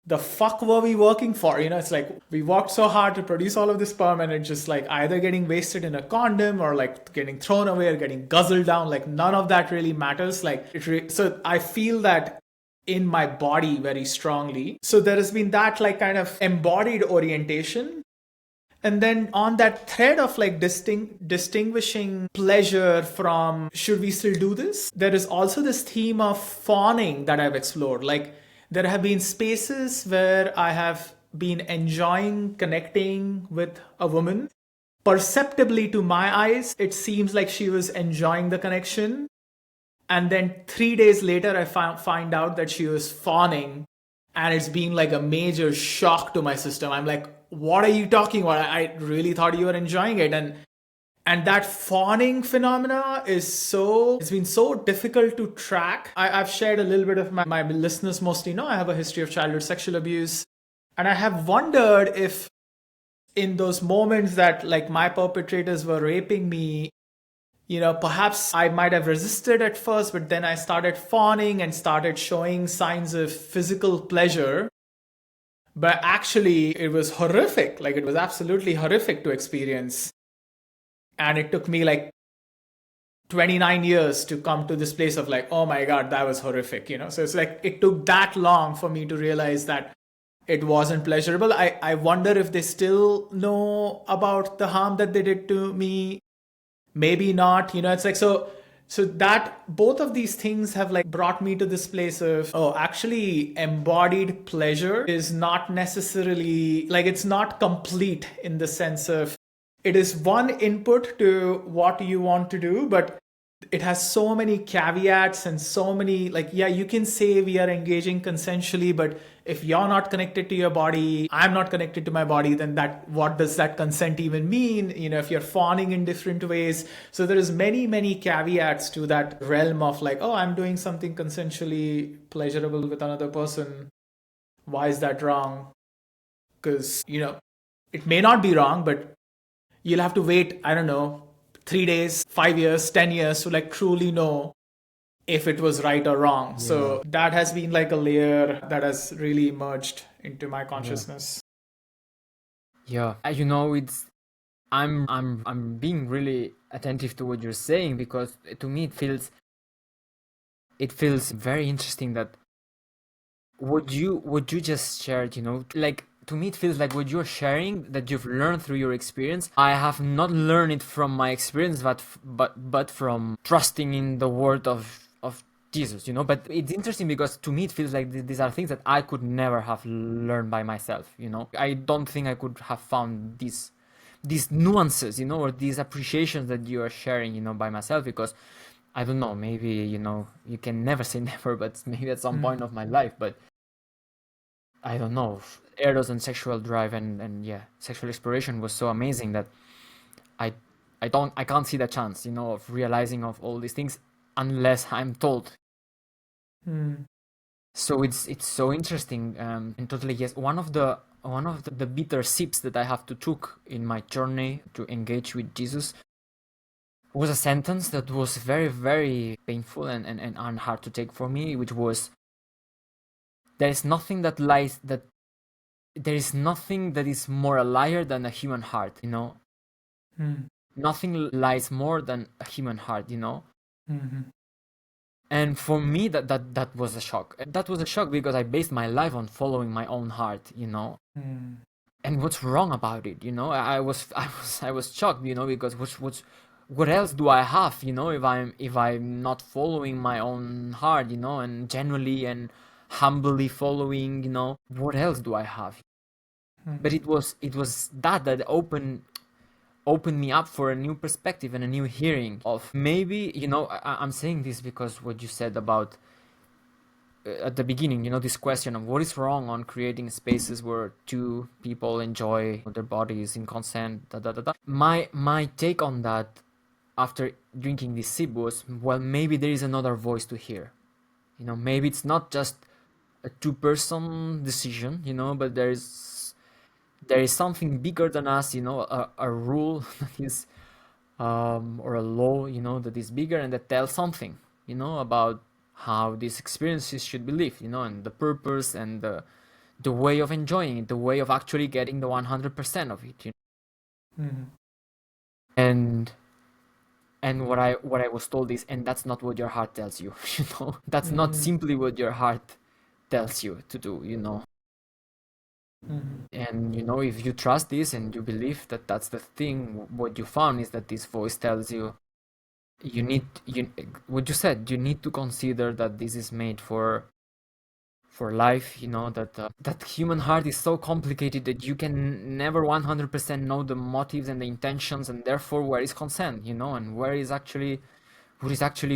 Speaker 1: the fuck were we working for? It's like we worked so hard to produce all of this sperm, and it's just like either getting wasted in a condom or like getting thrown away or getting guzzled down. Like none of that really matters. Like so I feel that in my body very strongly. So there has been that, like, kind of embodied orientation. And then on that thread of, like, distinguishing pleasure from should we still do this, there is also this theme of fawning that I've explored. Like, there have been spaces where I have been enjoying connecting with a woman. Perceptibly to my eyes, it seems like she was enjoying the connection. And then 3 days later, I find out that she was fawning. And it's been like a major shock to my system. I'm like, what are you talking about? I really thought you were enjoying it. And that fawning phenomena it's been so difficult to track. I've shared a little bit of my listeners mostly know I have a history of childhood sexual abuse. And I have wondered if in those moments that, like, my perpetrators were raping me, perhaps I might have resisted at first, but then I started fawning and started showing signs of physical pleasure. But actually, it was horrific. Like, it was absolutely horrific to experience. And it took me like 29 years to come to this place of, like, oh my God, that was horrific, So it's like it took that long for me to realize that it wasn't pleasurable. I wonder if they still know about the harm that they did to me. Maybe not, it's like, so that both of these things have, like, brought me to this place of, oh, actually embodied pleasure is not necessarily, like, it's not complete in the sense of it is one input to what you want to do, but it has so many caveats and so many, like, yeah, you can say we are engaging consensually, but if you're not connected to your body, I'm not connected to my body, then what does that consent even mean? If you're fawning in different ways. So there is many, many caveats to that realm of, like, oh, I'm doing something consensually pleasurable with another person. Why is that wrong? Because, it may not be wrong, but you'll have to wait, I don't know, 3 days, 5 years, 10 years to, like, truly know if it was right or wrong. Yeah. So that has been like a layer that has really emerged into my consciousness.
Speaker 2: Yeah, it's I'm being really attentive to what you're saying, because to me it feels very interesting that what you just shared, like, to me it feels like what you're sharing, that you've learned through your experience. I have not learned it from my experience, but from trusting in the word of Jesus, But it's interesting because to me it feels like these are things that I could never have learned by myself, I don't think I could have found these nuances, or these appreciations that you are sharing, by myself, because I don't know, maybe, you can never say never, but maybe at some point of my life, but I don't know, Eros and sexual drive and yeah, sexual exploration was so amazing that I can't see the chance, of realizing of all these things unless I'm told. So it's so interesting, and totally, yes, one of the bitter sips that I have to took in my journey to engage with Jesus was a sentence that was very, very painful and hard to take for me, which was, there is nothing that is more a liar than a human heart, Nothing lies more than a human heart,
Speaker 1: Mm-hmm.
Speaker 2: And for me, that was a shock. That was a shock because I based my life on following my own heart, And what's wrong about it, I was shocked, because what else do I have, if I'm not following my own heart, and genuinely and humbly following, what else do I have? But it was that opened me up for a new perspective and a new hearing of maybe, I'm saying this because what you said about at the beginning, this question of what is wrong on creating spaces where two people enjoy their bodies in consent, My take on that after drinking this sip was, well, maybe there is another voice to hear. Maybe it's not just a two-person decision, but there is something bigger than us, a rule that is, or a law, that is bigger and that tells something, about how these experiences should be lived, and the purpose and the way of enjoying it, the way of actually getting the 100% of it.
Speaker 1: Mm-hmm.
Speaker 2: And what I was told is, and that's not what your heart tells you, That's not
Speaker 1: Mm-hmm.
Speaker 2: simply what your heart tells you to do,
Speaker 1: Mm-hmm.
Speaker 2: And if you trust this and you believe that that's the thing, what you found is that this voice tells you, what you said, you need to consider that this is made for life, that human heart is so complicated that you can never 100% know the motives and the intentions, and therefore where is consent, and what is actually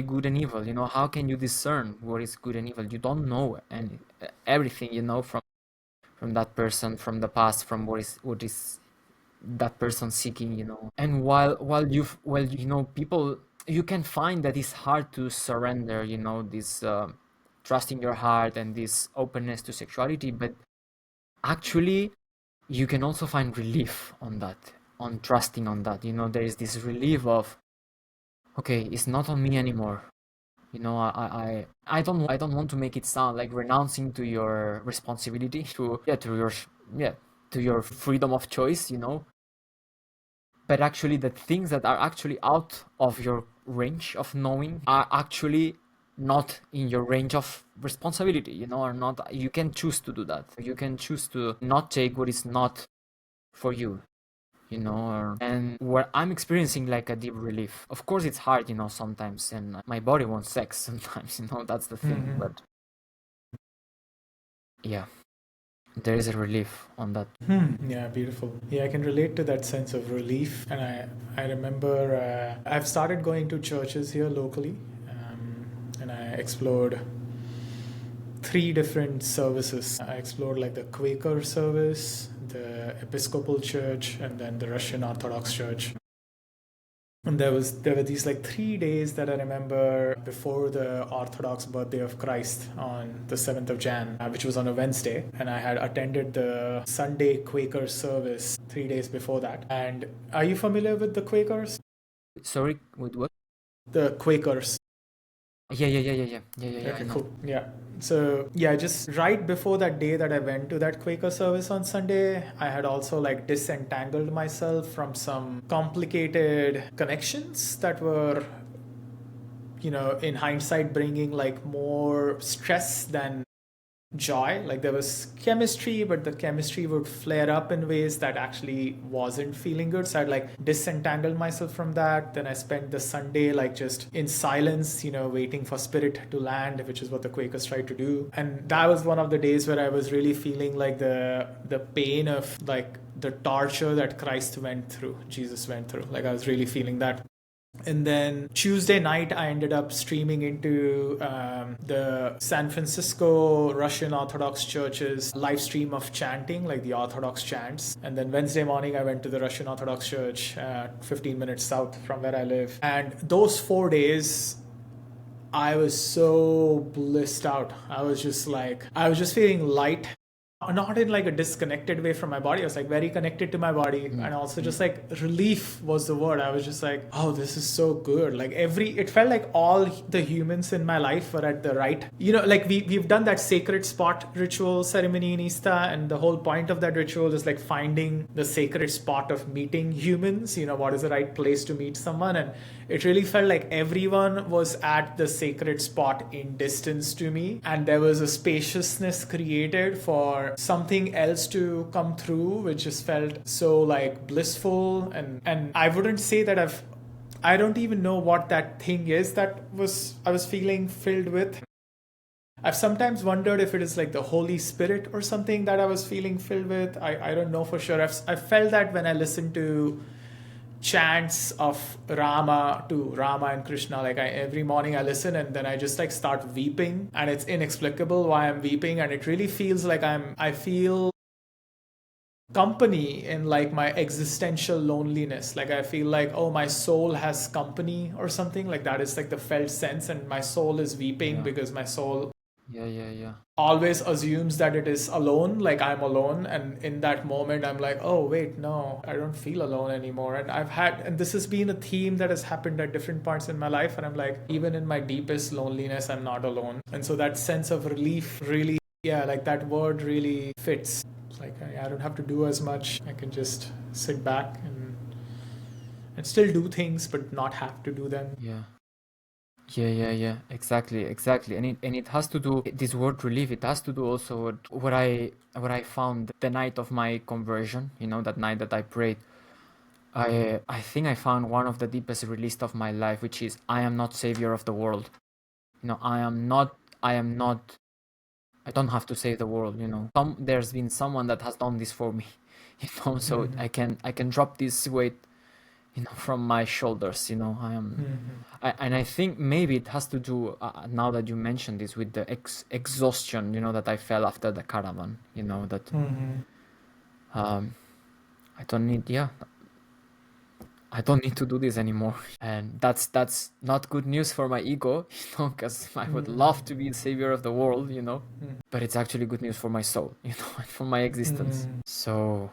Speaker 2: good and evil. How can you discern what is good and evil? You don't know everything, from that person, from the past, from what is that person seeking. And while people, you can find that it's hard to surrender, this trust in your heart and this openness to sexuality, but actually you can also find relief on that, on trusting on that. There is this relief of, okay, it's not on me anymore. I don't want to make it sound like renouncing to your responsibility, to your freedom of choice, but actually the things that are actually out of your range of knowing are actually not in your range of responsibility, or not. You can choose to do that. You can choose to not take what is not for you, and where I'm experiencing like a deep relief. Of course it's hard, sometimes, and my body wants sex sometimes, that's the thing.
Speaker 1: Mm-hmm.
Speaker 2: But yeah, there is a relief on that.
Speaker 1: Yeah, beautiful. Yeah, I can relate to that sense of relief. And I remember I've started going to churches here locally, and I explored three different services. I explored like the Quaker service, the Episcopal Church, and then the Russian Orthodox Church. And there were these like 3 days that I remember before the Orthodox birthday of Christ on the 7th of Jan, which was on a Wednesday, and I had attended the Sunday Quaker service 3 days before that. And are you familiar with the Quakers?
Speaker 2: Sorry, with what?
Speaker 1: The Quakers.
Speaker 2: Yeah, I
Speaker 1: Okay,
Speaker 2: know.
Speaker 1: cool. Yeah. So, yeah, just right before that day that I went to that Quaker service on Sunday, I had also like disentangled myself from some complicated connections that were, in hindsight, bringing like more stress than joy. Like there was chemistry, but the chemistry would flare up in ways that actually wasn't feeling good. So I'd like disentangled myself from that. Then I spent the Sunday like just in silence, waiting for spirit to land, which is what the Quakers tried to do. And that was one of the days where I was really feeling like the pain of like the torture that Christ went through, Jesus went through. Like I was really feeling that. And then Tuesday night, I ended up streaming into the San Francisco Russian Orthodox Church's live stream of chanting, like the Orthodox chants. And then Wednesday morning, I went to the Russian Orthodox Church, 15 minutes south from where I live. And those 4 days, I was so blissed out. I was just feeling light, not in like a disconnected way from my body. I was like very connected to my body, and also just like relief was the word. I was just like, oh, this is so good. Like it felt like all the humans in my life were at the right, like we've done that sacred spot ritual ceremony in ISTA, and the whole point of that ritual is like finding the sacred spot of meeting humans. What is the right place to meet someone, and it really felt like everyone was at the sacred spot in distance to me, and there was a spaciousness created for something else to come through, which just felt so like blissful. And I wouldn't say that I don't even know what that thing is that I was feeling filled with. I've sometimes wondered if it is like the Holy Spirit or something that I was feeling filled with. I don't know for sure. I felt that when I listened to chants of Rama and Krishna. Like every morning I listen, and then I just like start weeping, and it's inexplicable why I'm weeping, and it really feels like I feel company in like my existential loneliness. Like I feel like, oh, my soul has company or something. Like that is like the felt sense, and my soul is weeping
Speaker 2: Yeah.
Speaker 1: because my soul
Speaker 2: Yeah.
Speaker 1: always assumes that it is alone, like I'm alone. And in that moment, I'm like, oh, wait, no, I don't feel alone anymore. And this has been a theme that has happened at different points in my life. And I'm like, even in my deepest loneliness, I'm not alone. And so that sense of relief really, yeah, like that word really fits. It's like, I don't have to do as much. I can just sit back and still do things, but not have to do them.
Speaker 2: Yeah. Yeah. Exactly. And it has to do this word relief. It has to do also with what I found the night of my conversion. That night that I prayed. I think I found one of the deepest release of my life, which is I am not savior of the world. I am not. I am not. I don't have to save the world. There's been someone that has done this for me. So I can drop this weight, from my shoulders. And I think maybe it has to do, now that you mentioned this, with the exhaustion, that I felt after the caravan. That um, I don't need, yeah, I don't need to do this anymore, and that's not good news for my ego, because I would love to be the savior of the world, but it's actually good news for my soul, and for my existence. So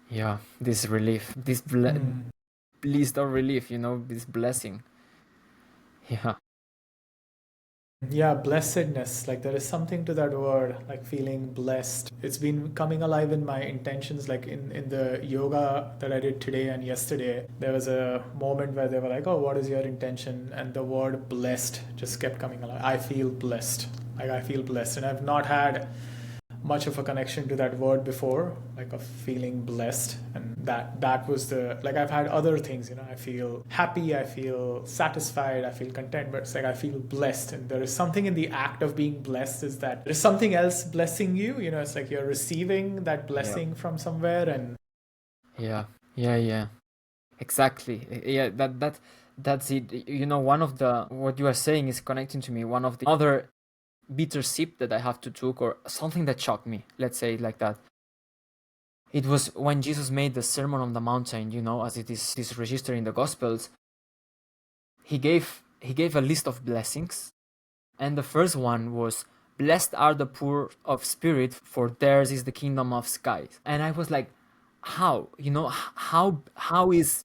Speaker 2: yeah, this relief, this bliss or relief, this blessing. Yeah.
Speaker 1: Yeah, blessedness. Like there is something to that word, like feeling blessed. It's been coming alive in my intentions, like in the yoga that I did today and yesterday. There was a moment where they were like, oh, what is your intention? And the word blessed just kept coming alive. I feel blessed. Like I feel blessed. And I've not had much of a connection to that word before, like of feeling blessed. And that was the, like I've had other things, I feel happy, I feel satisfied, I feel content, but it's like I feel blessed. And there is something in the act of being blessed, is that there's something else blessing you. It's like you're receiving that blessing from somewhere. And
Speaker 2: Yeah. Exactly. Yeah, that's it. One of the what you are saying is connecting to me. One of the other bitter sip that I have to took, or something that shocked me, let's say it like that. It was when Jesus made the Sermon on the Mountain, as it is registered in the Gospels. He gave a list of blessings, and the first one was, "Blessed are the poor of spirit, for theirs is the kingdom of skies." And I was like, how? How is,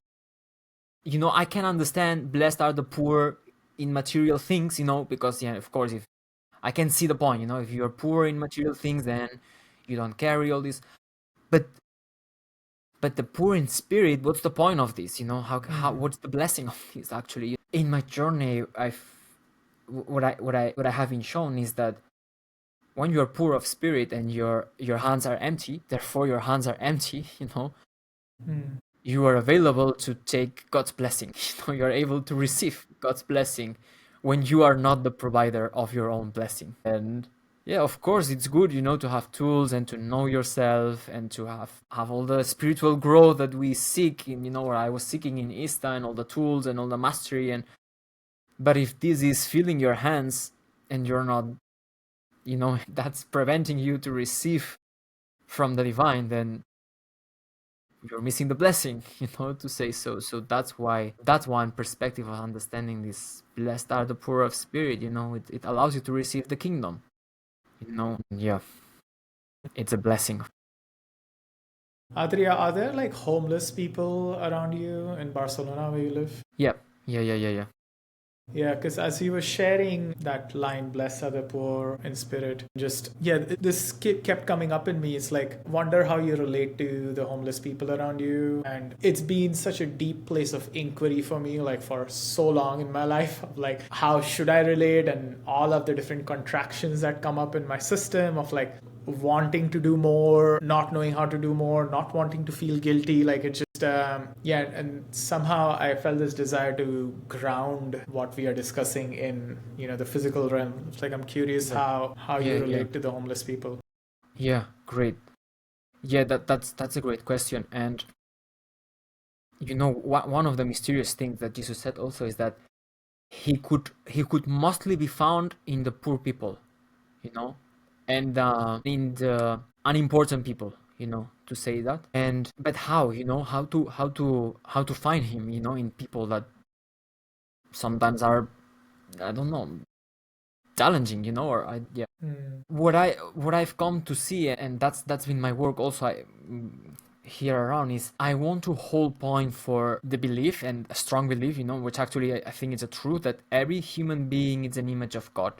Speaker 2: I can understand blessed are the poor in material things, because, yeah, of course, if I can see the point, if you're poor in material things, then you don't carry all this. But the poor in spirit, what's the point of this? How what's the blessing of this actually? In my journey, what I have been shown is that when you're poor of spirit and your hands are empty, therefore your hands are empty, you are available to take God's blessing. You're able to receive God's blessing when you are not the provider of your own blessing. And yeah, of course, it's good, to have tools and to know yourself and to have all the spiritual growth that we seek in, what I was seeking in ISTA, and all the tools and all the mastery. But if this is filling your hands and you're not, that's preventing you to receive from the divine, then you're missing the blessing, to say so. So that's why, that's one perspective of understanding this. Blessed are the poor of spirit, it allows you to receive the kingdom, yeah, it's a blessing.
Speaker 1: Adria, are there like homeless people around you in Barcelona where you live?
Speaker 2: Yeah.
Speaker 1: Yeah, because as you were sharing that line, blessed are the poor in spirit, just, yeah, this kept coming up in me. It's like, wonder how you relate to the homeless people around you. And it's been such a deep place of inquiry for me, like for so long in my life, of like, how should I relate? And all of the different contractions that come up in my system of like, wanting to do more, not knowing how to do more, not wanting to feel guilty. Like it's just, yeah. And somehow I felt this desire to ground what we are discussing in, the physical realm. It's like, I'm curious how you
Speaker 2: Yeah.
Speaker 1: relate to the homeless people.
Speaker 2: Yeah, great. Yeah, that's a great question. And one of the mysterious things that Jesus said also is that he could mostly be found in the poor people, you know, and in the unimportant people, to say that. And but how, how to find him, in people that sometimes are, I don't know, challenging, or yeah. What I've come to see, and that's been my work also, here around, is I want to hold point for the belief, and a strong belief, which actually I think is a truth, that every human being is an image of God.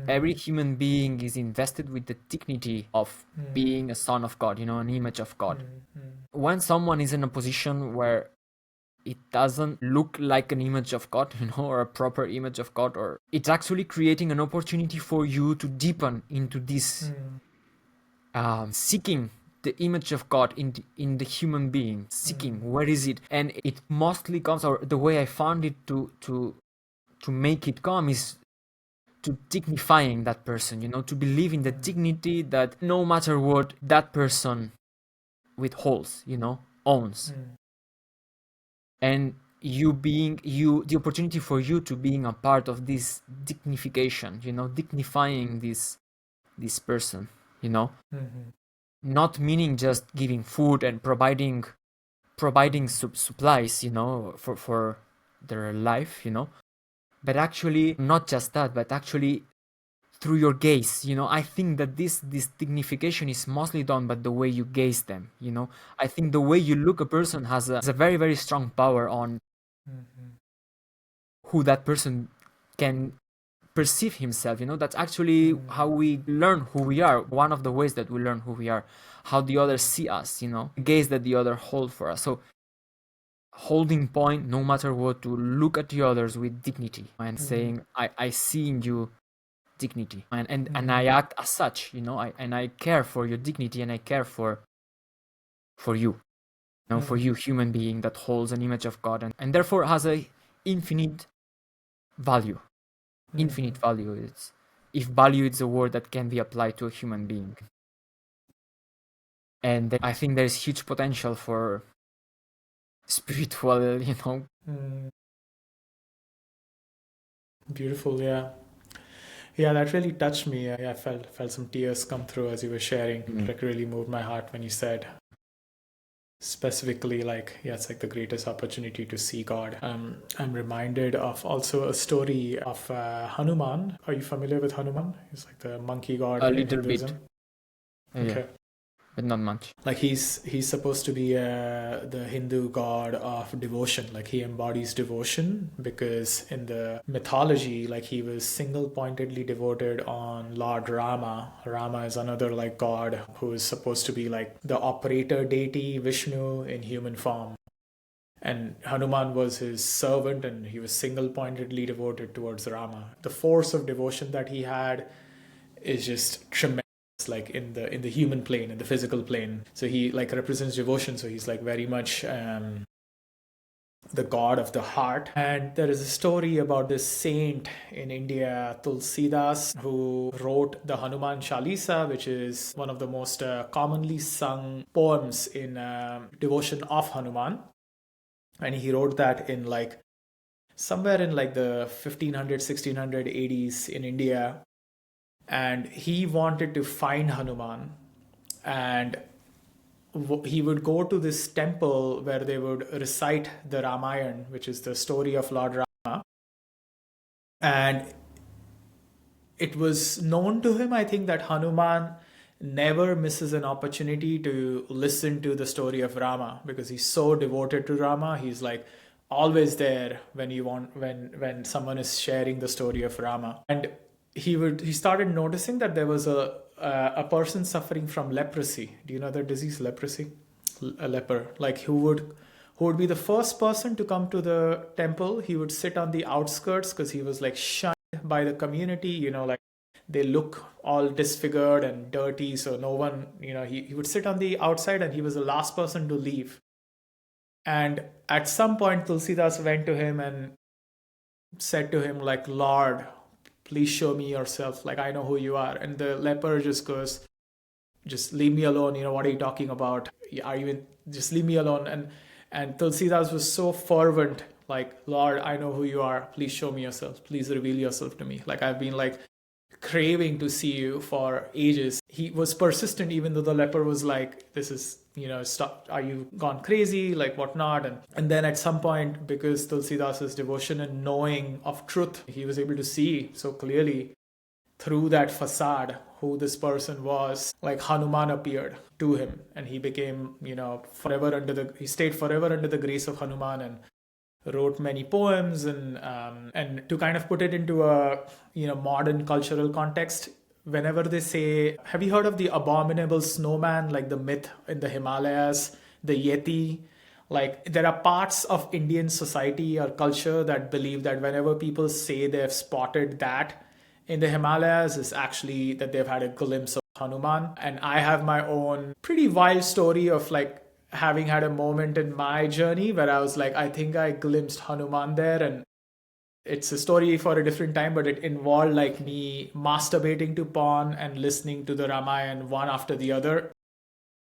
Speaker 2: Every human being is invested with the dignity of being a son of God, an image of God. When someone is in a position where it doesn't look like an image of God, or a proper image of God, or it's actually creating an opportunity for you to deepen into this seeking the image of God in the human being, seeking where is it, and it mostly comes, or the way I found it to make it come, is to dignifying that person, to believe in the dignity that no matter what that person withholds, owns. And the opportunity for you to being a part of this dignification, dignifying this person, not meaning just giving food and providing supplies, for their life, but actually not just that, but actually through your gaze. I think that this dignification is mostly done by the way you gaze them. I think the way you look a person has a very, very strong power on who that person can perceive himself. That's actually how we learn who we are. One of the ways that we learn who we are, how the others see us, the gaze that the other hold for us. So holding point, no matter what, to look at the others with dignity and saying, I see in you dignity, and I act as such, I care for your dignity, and I care for you, for you, human being that holds an image of God, and therefore has a infinite value. Infinite value is, if value is a word that can be applied to a human being. And I think there's huge potential for spiritual,
Speaker 1: Beautiful, yeah. Yeah, that really touched me. I felt some tears come through as you were sharing. Like really moved my heart when you said specifically, like, yeah, it's like the greatest opportunity to see God. I'm reminded of also a story of Hanuman. Are you familiar with Hanuman? He's like the monkey god
Speaker 2: a
Speaker 1: in
Speaker 2: little
Speaker 1: Hinduism.
Speaker 2: bit.
Speaker 1: Okay.
Speaker 2: But not much.
Speaker 1: Like he's supposed to be the Hindu god of devotion. Like he embodies devotion because in the mythology, like he was single-pointedly devoted on Lord Rama. Rama is another like god who is supposed to be like the operator deity Vishnu in human form. And Hanuman was his servant, and he was single-pointedly devoted towards Rama. The force of devotion that he had is just tremendous, like in the human plane, in the physical plane. So he like represents devotion, so he's like very much the god of the heart. And there is a story about this saint in India, Tulsidas, who wrote the Hanuman Chalisa, which is one of the most commonly sung poems in devotion of Hanuman. And he wrote that in like somewhere in like the 1500 1600 80s in India. And he wanted to find Hanuman, and he would go to this temple where they would recite the Ramayana, which is the story of Lord Rama. And it was known to him, I think, that Hanuman never misses an opportunity to listen to the story of Rama because he's so devoted to Rama. He's like always there when someone is sharing the story of Rama. And he started noticing that there was a person suffering from leprosy. Do you know the disease leprosy? A leper, like who would be the first person to come to the temple. He would sit on the outskirts because he was like shunned by the community, like they look all disfigured and dirty, so no one, he would sit on the outside, and he was the last person to leave. And at some point Tulsidas went to him and said to him, like, Lord, please show me yourself, like I know who you are. And the leper just goes, just leave me alone, what are you talking about? Are you just leave me alone? And Tulsidas was so fervent, like, Lord, I know who you are, please show me yourself, please reveal yourself to me. Like I've been like craving to see you for ages. He was persistent, even though the leper was like, this is, stop, are you gone crazy, like whatnot. And then at some point, because Tulsidas's devotion and knowing of truth, he was able to see so clearly through that facade who this person was. Like Hanuman appeared to him, and he became, he stayed forever under the grace of Hanuman, and wrote many poems. And to kind of put it into a modern cultural context, whenever they say, have you heard of the abominable snowman, like the myth in the Himalayas, the Yeti? Like there are parts of Indian society or culture that believe that whenever people say they've spotted that in the Himalayas, is actually that they've had a glimpse of Hanuman. And I have my own pretty wild story of like having had a moment in my journey where I was like, I think I glimpsed Hanuman there. And it's a story for a different time, but it involved like me masturbating to porn and listening to the Ramayana one after the other.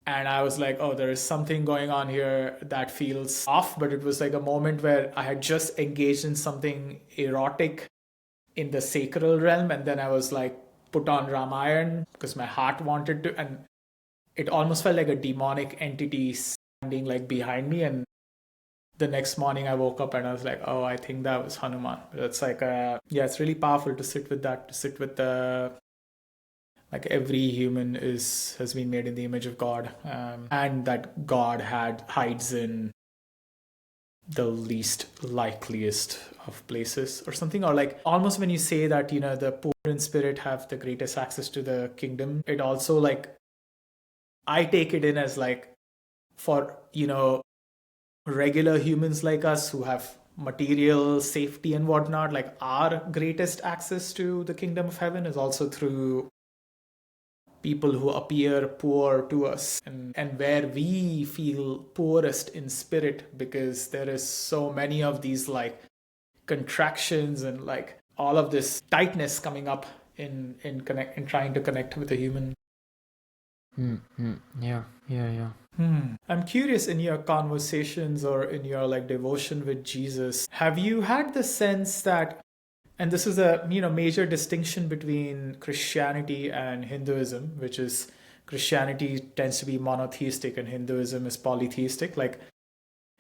Speaker 1: And I was like, oh, there is something going on here that feels off. But it was like a moment where I had just engaged in something erotic in the sacral realm. And then I was like, put on Ramayana because my heart wanted to. And it almost felt like a demonic entity standing like behind me. And the next morning I woke up and I was like, oh, I think that was Hanuman. It's like, it's really powerful to sit with that, to sit with the, like every human has been made in the image of God, and that God hides in the least likeliest of places or something. Or like almost when you say that, the poor in spirit have the greatest access to the kingdom, it also like, I take it in as like, for, regular humans like us who have material safety and whatnot, like our greatest access to the kingdom of heaven is also through people who appear poor to us, and where we feel poorest in spirit, because there is so many of these like contractions and like all of this tightness coming up in trying to connect with a human.
Speaker 2: Yeah.
Speaker 1: I'm curious, in your conversations or in your like devotion with Jesus, have you had the sense that, and this is a major distinction between Christianity and Hinduism, which is Christianity tends to be monotheistic and Hinduism is polytheistic. Like,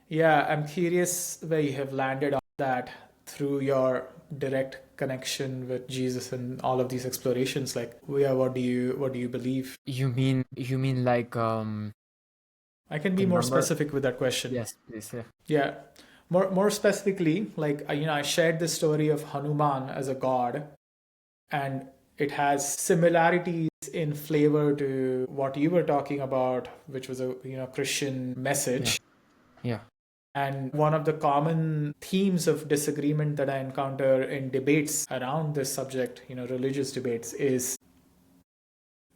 Speaker 1: yeah, I'm curious where you have landed on that through your direct connection with Jesus and all of these explorations. Like, yeah, what do you believe?
Speaker 2: You mean like
Speaker 1: I can be
Speaker 2: the
Speaker 1: more
Speaker 2: number?
Speaker 1: specific with that question.
Speaker 2: Yes, please. Yeah.
Speaker 1: Yeah. More specifically, like, I shared the story of Hanuman as a god, and it has similarities in flavor to what you were talking about, which was a Christian message.
Speaker 2: Yeah.
Speaker 1: And one of the common themes of disagreement that I encounter in debates around this subject, religious debates, is,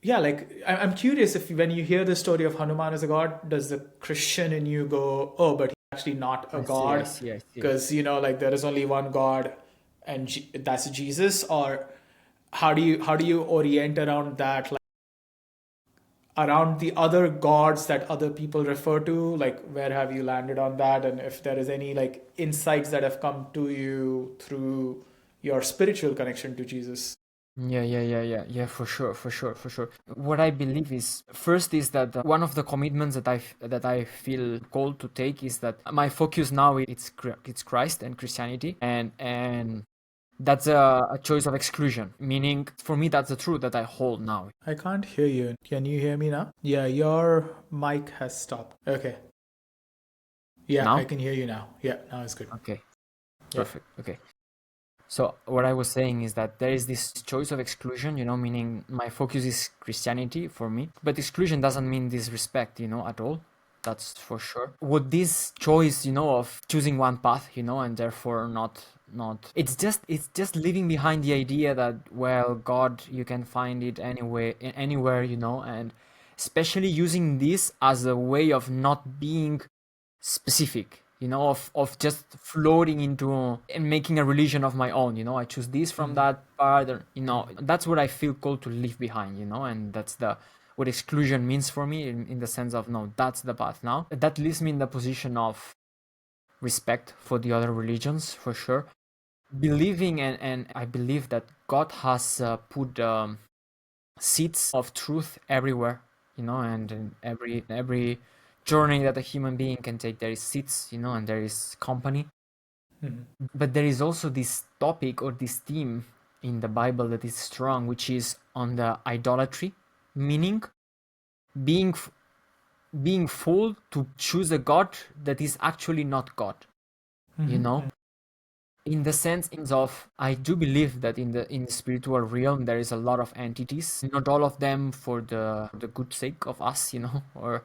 Speaker 1: like, I'm curious if when you hear the story of Hanuman as a god, does the Christian in you go, oh, but he's actually not a god?
Speaker 2: I see.
Speaker 1: Because, like there is only one God, and that's Jesus? Or how do you orient around that, like, around the other gods that other people refer to? Like, where have you landed on that? And if there is any like insights that have come to you through your spiritual connection to Jesus?
Speaker 2: Yeah, for sure. What I believe is, first is that one of the commitments that I feel called to take is that my focus now it's Christ and Christianity, and that's a choice of exclusion, meaning for me that's the truth that I hold now.
Speaker 1: I can't hear you. Can you hear me now? Yeah, your mic has stopped. Okay. Yeah,
Speaker 2: Now?
Speaker 1: I can hear you now. Yeah, now it's good.
Speaker 2: Okay, perfect. Okay. So what I was saying is that there is this choice of exclusion, meaning my focus is Christianity for me, but exclusion doesn't mean disrespect, at all. That's for sure. Would this choice, of choosing one path, and therefore not it's just leaving behind the idea that, well, God, you can find it anywhere, and especially using this as a way of not being specific, of just floating into and making a religion of my own. I choose this from that part, or, that's what I feel called to leave behind, and that's what exclusion means for me, in the sense of, no, that's the path now. That leaves me in the position of respect for the other religions, for sure, believing, and I believe that God has put seeds of truth everywhere, and in every journey that a human being can take, there is seeds, and there is company. But there is also this topic or this theme in the Bible that is strong, which is on the idolatry, meaning being being fooled to choose a God that is actually not God, in the sense of, I do believe that in the spiritual realm there is a lot of entities, not all of them for the good sake of us, or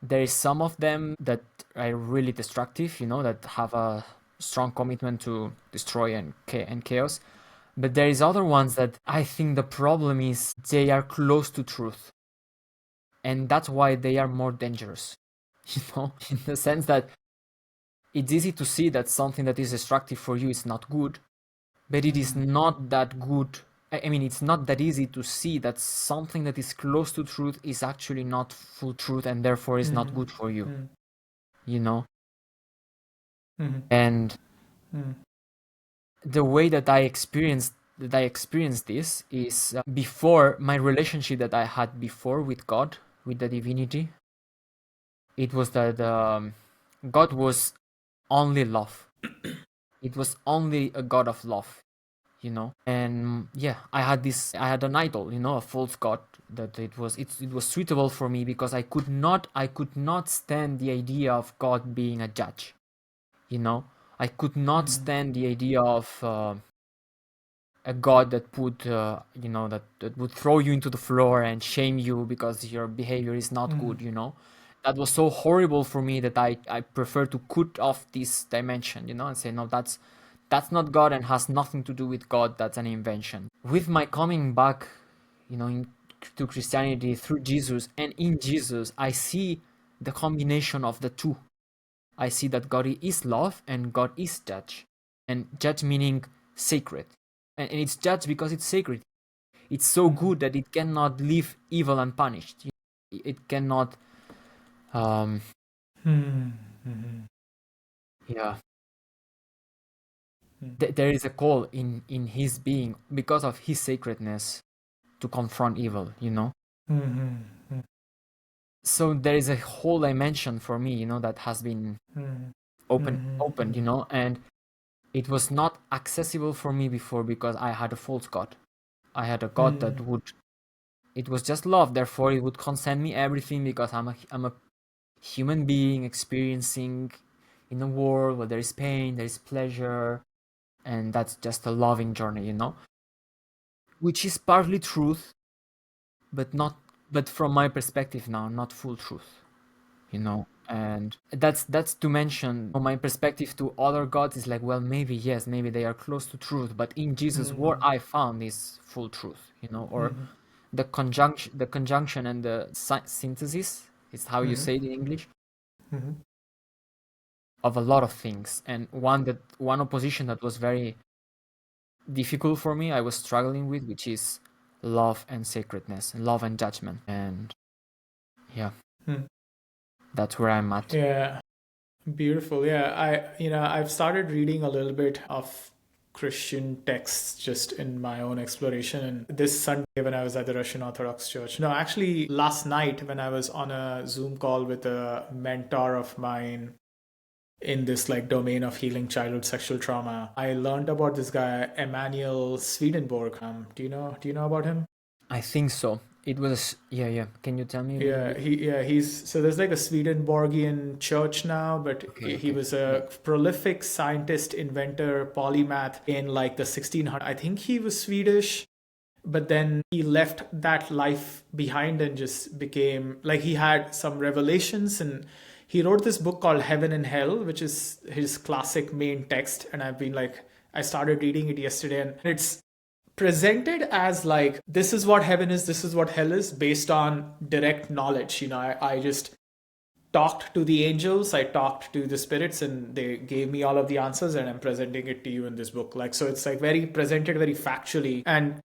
Speaker 2: there is some of them that are really destructive, that have a strong commitment to destroy and chaos. But there is other ones that I think the problem is they are close to truth, and that's why they are more dangerous, in the sense that it's easy to see that something that is destructive for you is not good, but it is not that good. I mean, it's not that easy to see that something that is close to truth is actually not full truth and therefore is not good for you, you know? And the way that I experienced this is before my relationship that I had before with God, with the divinity. It was that God was only love. It was only a God of love, And yeah, I had an idol, a false god, that it was suitable for me because I could not stand the idea of God being a judge, I could not stand the idea of a God that would, that would throw you into the floor and shame you because your behavior is not good, That was so horrible for me that I prefer to cut off this dimension, and say, no, that's not God and has nothing to do with God. That's an invention. With my coming back, to Christianity through Jesus, and in Jesus, I see the combination of the two. I see that God is love and God is judge. And judge meaning sacred. And it's judge because it's sacred. It's so good that it cannot leave evil unpunished. It cannot, yeah. There is a call in his being, because of his sacredness, to confront evil, So there is a whole dimension for me, that has been opened, and it was not accessible for me before because I had a false god. I had a god that it was just love, therefore it would consent me everything because I'm a human being experiencing in a world where there is pain, there is pleasure, and that's just a loving journey, which is partly truth, but from my perspective now, not full truth, and that's to mention. From my perspective to other gods is like, well, maybe yes, maybe they are close to truth, but in Jesus what I found is full truth, or the conjunction and the synthesis is how you say it in English, of a lot of things. And one opposition that was very difficult for me, I was struggling with, which is love and sacredness, love and judgment. And yeah, that's where I'm at.
Speaker 1: Yeah, beautiful. Yeah, I've started reading a little bit of Christian texts just in my own exploration. And this Sunday, when I was at the Russian Orthodox Church, no, actually last night when I was on a Zoom call with a mentor of mine in this like domain of healing childhood sexual trauma, I learned about this guy Emanuel Swedenborg. Do you know about him?
Speaker 2: I think so. It was, yeah. Can you tell me a little bit?
Speaker 1: He's so there's like a Swedenborgian church now, but he
Speaker 2: Okay.
Speaker 1: was a prolific scientist, inventor, polymath in like the 1600s. I think he was Swedish, but then he left that life behind and just became like, he had some revelations, and he wrote this book called Heaven and Hell, which is his classic main text. And I started reading it yesterday, and it's presented as like, this is what heaven is, this is what hell is, based on direct knowledge. I just talked to the angels, I talked to the spirits, and they gave me all of the answers, and I'm presenting it to you in this book. Like, so it's like very presented very factually. And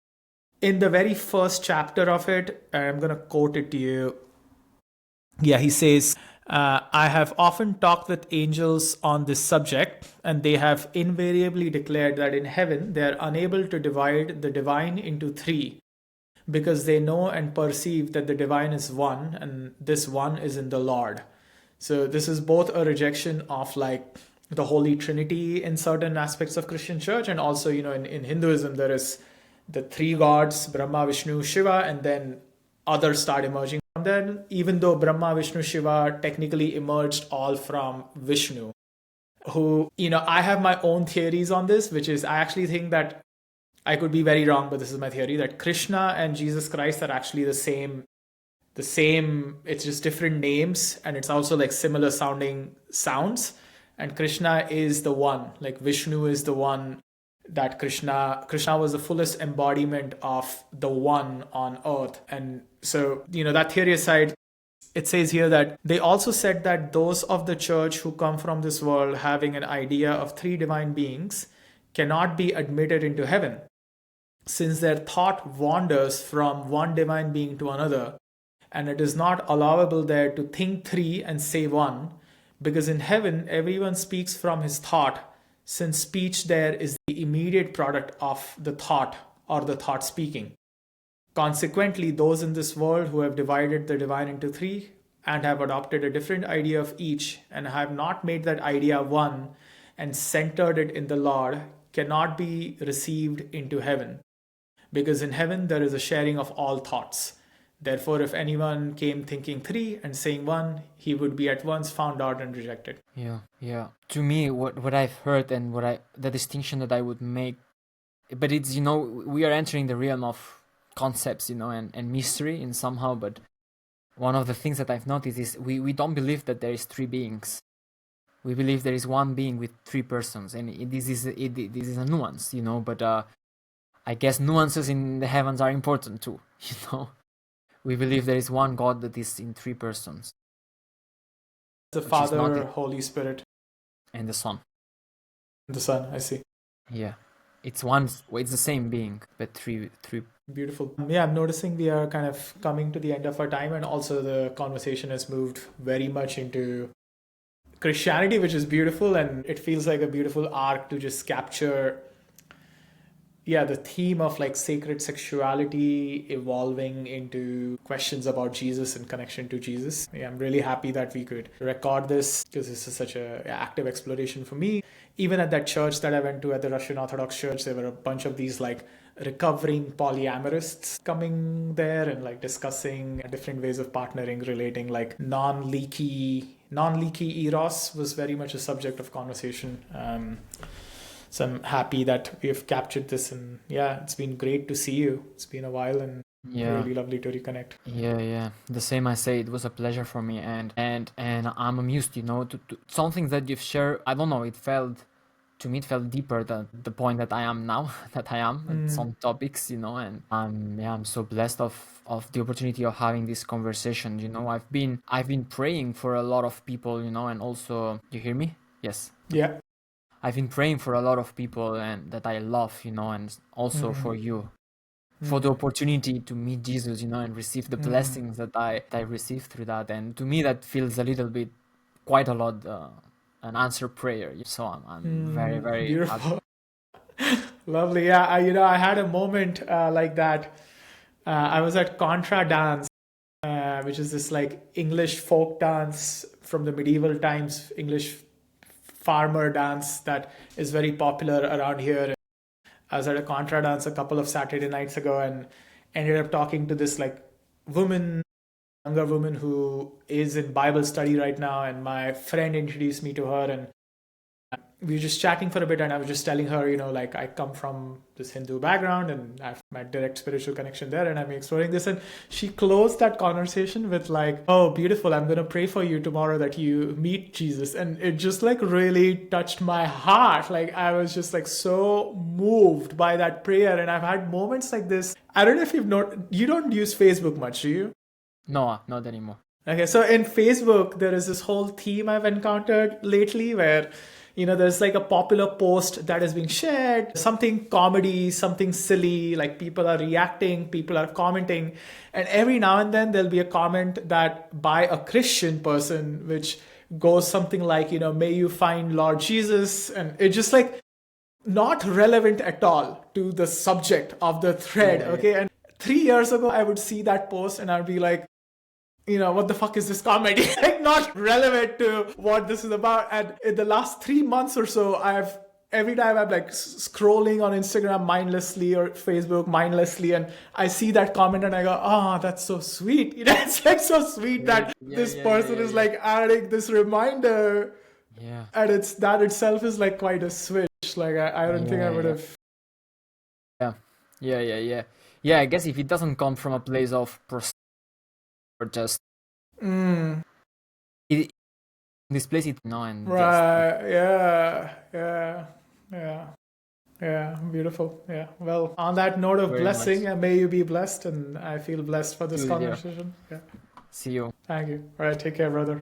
Speaker 1: in the very first chapter of it, I'm going to quote it to you. Yeah, he says, I have often talked with angels on this subject, and they have invariably declared that in heaven they are unable to divide the divine into three because they know and perceive that the divine is one, and this one is in the Lord. So, this is both a rejection of like the Holy Trinity in certain aspects of Christian church, and also, in Hinduism, there is the three gods Brahma, Vishnu, Shiva, and then others start emerging from there, even though Brahma, Vishnu, Shiva technically emerged all from Vishnu. Who, I have my own theories on this, which is I actually think that I could be very wrong, but this is my theory that Krishna and Jesus Christ are actually the same. It's just different names, and it's also like similar sounding sounds. And Krishna is the one, like Vishnu is the one that Krishna was the fullest embodiment of the one on earth. And so, that theory aside, it says here that they also said that those of the church who come from this world having an idea of three divine beings cannot be admitted into heaven, since their thought wanders from one divine being to another, and it is not allowable there to think three and say one, because in heaven everyone speaks from his thought, since speech there is the immediate product of the thought or the thought speaking. Consequently, those in this world who have divided the divine into three and have adopted a different idea of each and have not made that idea one and centered it in the Lord cannot be received into heaven, because in heaven there is a sharing of all thoughts. Therefore, if anyone came thinking three and saying one, he would be at once found out and rejected.
Speaker 2: Yeah. To me, what I've heard and the distinction that I would make, but it's, we are entering the realm of concepts, and mystery in somehow, but one of the things that I've noticed is we don't believe that there is three beings. We believe there is one being with three persons, and this is a nuance, but I guess nuances in the heavens are important too, We believe there is one God that is in three persons.
Speaker 1: The Father, Holy Spirit,
Speaker 2: and the Son.
Speaker 1: The Son, I see.
Speaker 2: Yeah. It's the same being, but three.
Speaker 1: Beautiful. Yeah, I'm noticing we are kind of coming to the end of our time, and also the conversation has moved very much into Christianity, which is beautiful, and it feels like a beautiful arc to just capture the theme of like sacred sexuality evolving into questions about Jesus and connection to Jesus. Yeah, I'm really happy that we could record this, because this is such a active exploration for me. Even at that church that I went to, at the Russian Orthodox Church, there were a bunch of these like recovering polyamorists coming there and like discussing different ways of partnering, relating like non-leaky Eros was very much a subject of conversation. So I'm happy that we have captured this, and it's been great to see you. It's been a while, and really lovely to reconnect.
Speaker 2: Yeah. The same I say. It was a pleasure for me, and I'm amused, to something that you've shared. I don't know. To me, it felt deeper than the point that I am now, that I am at some topics, and I'm so blessed of the opportunity of having this conversation. I've been praying for a lot of people, and also, you hear me? Yes.
Speaker 1: Yeah.
Speaker 2: I've been praying for a lot of people and that I love, and also for you, for the opportunity to meet Jesus, and receive the blessings that I received through that. And to me, that feels a little bit, quite a lot, an answered prayer. So I'm very, very
Speaker 1: beautiful. Lovely. Yeah. I had a moment like that. I was at Contra Dance, which is this like English folk dance from the medieval times, English farmer dance that is very popular around here. I was at a Contra Dance a couple of Saturday nights ago and ended up talking to this like younger woman who is in Bible study right now, and my friend introduced me to her, and we were just chatting for a bit, and I was just telling her, like I come from this Hindu background and I have my direct spiritual connection there, and I'm exploring this. And she closed that conversation with like, "Oh, beautiful, I'm going to pray for you tomorrow that you meet Jesus." And it just like really touched my heart. Like I was just like so moved by that prayer. And I've had moments like this. I don't know if you don't use Facebook much, do you?
Speaker 2: No, not anymore.
Speaker 1: Okay, so in Facebook, there is this whole theme I've encountered lately where there's like a popular post that is being shared, something comedy, something silly, like people are reacting, people are commenting, and every now and then there'll be a comment that by a Christian person, which goes something like, may you find Lord Jesus, and it's just like not relevant at all to the subject of the thread. Okay. And 3 years ago, I would see that post and I'd be like, what the fuck is this comedy? Like, not relevant to what this is about. And in the last 3 months or so, every time I'm like scrolling on Instagram mindlessly or Facebook mindlessly, and I see that comment and I go, oh, that's so sweet. It's like so sweet that this person is like adding this reminder.
Speaker 2: Yeah.
Speaker 1: And that itself is like quite a switch. Like, I don't think I would have.
Speaker 2: Yeah, I guess if it doesn't come from a place of or just it, this place it no and
Speaker 1: Right. Yeah. Beautiful. Yeah. Well, on that note of
Speaker 2: Very
Speaker 1: blessing,
Speaker 2: much.
Speaker 1: may you be blessed, and I feel blessed for this
Speaker 2: You, dear.
Speaker 1: conversation. Yeah.
Speaker 2: See you.
Speaker 1: Thank you. All right. Take care, brother.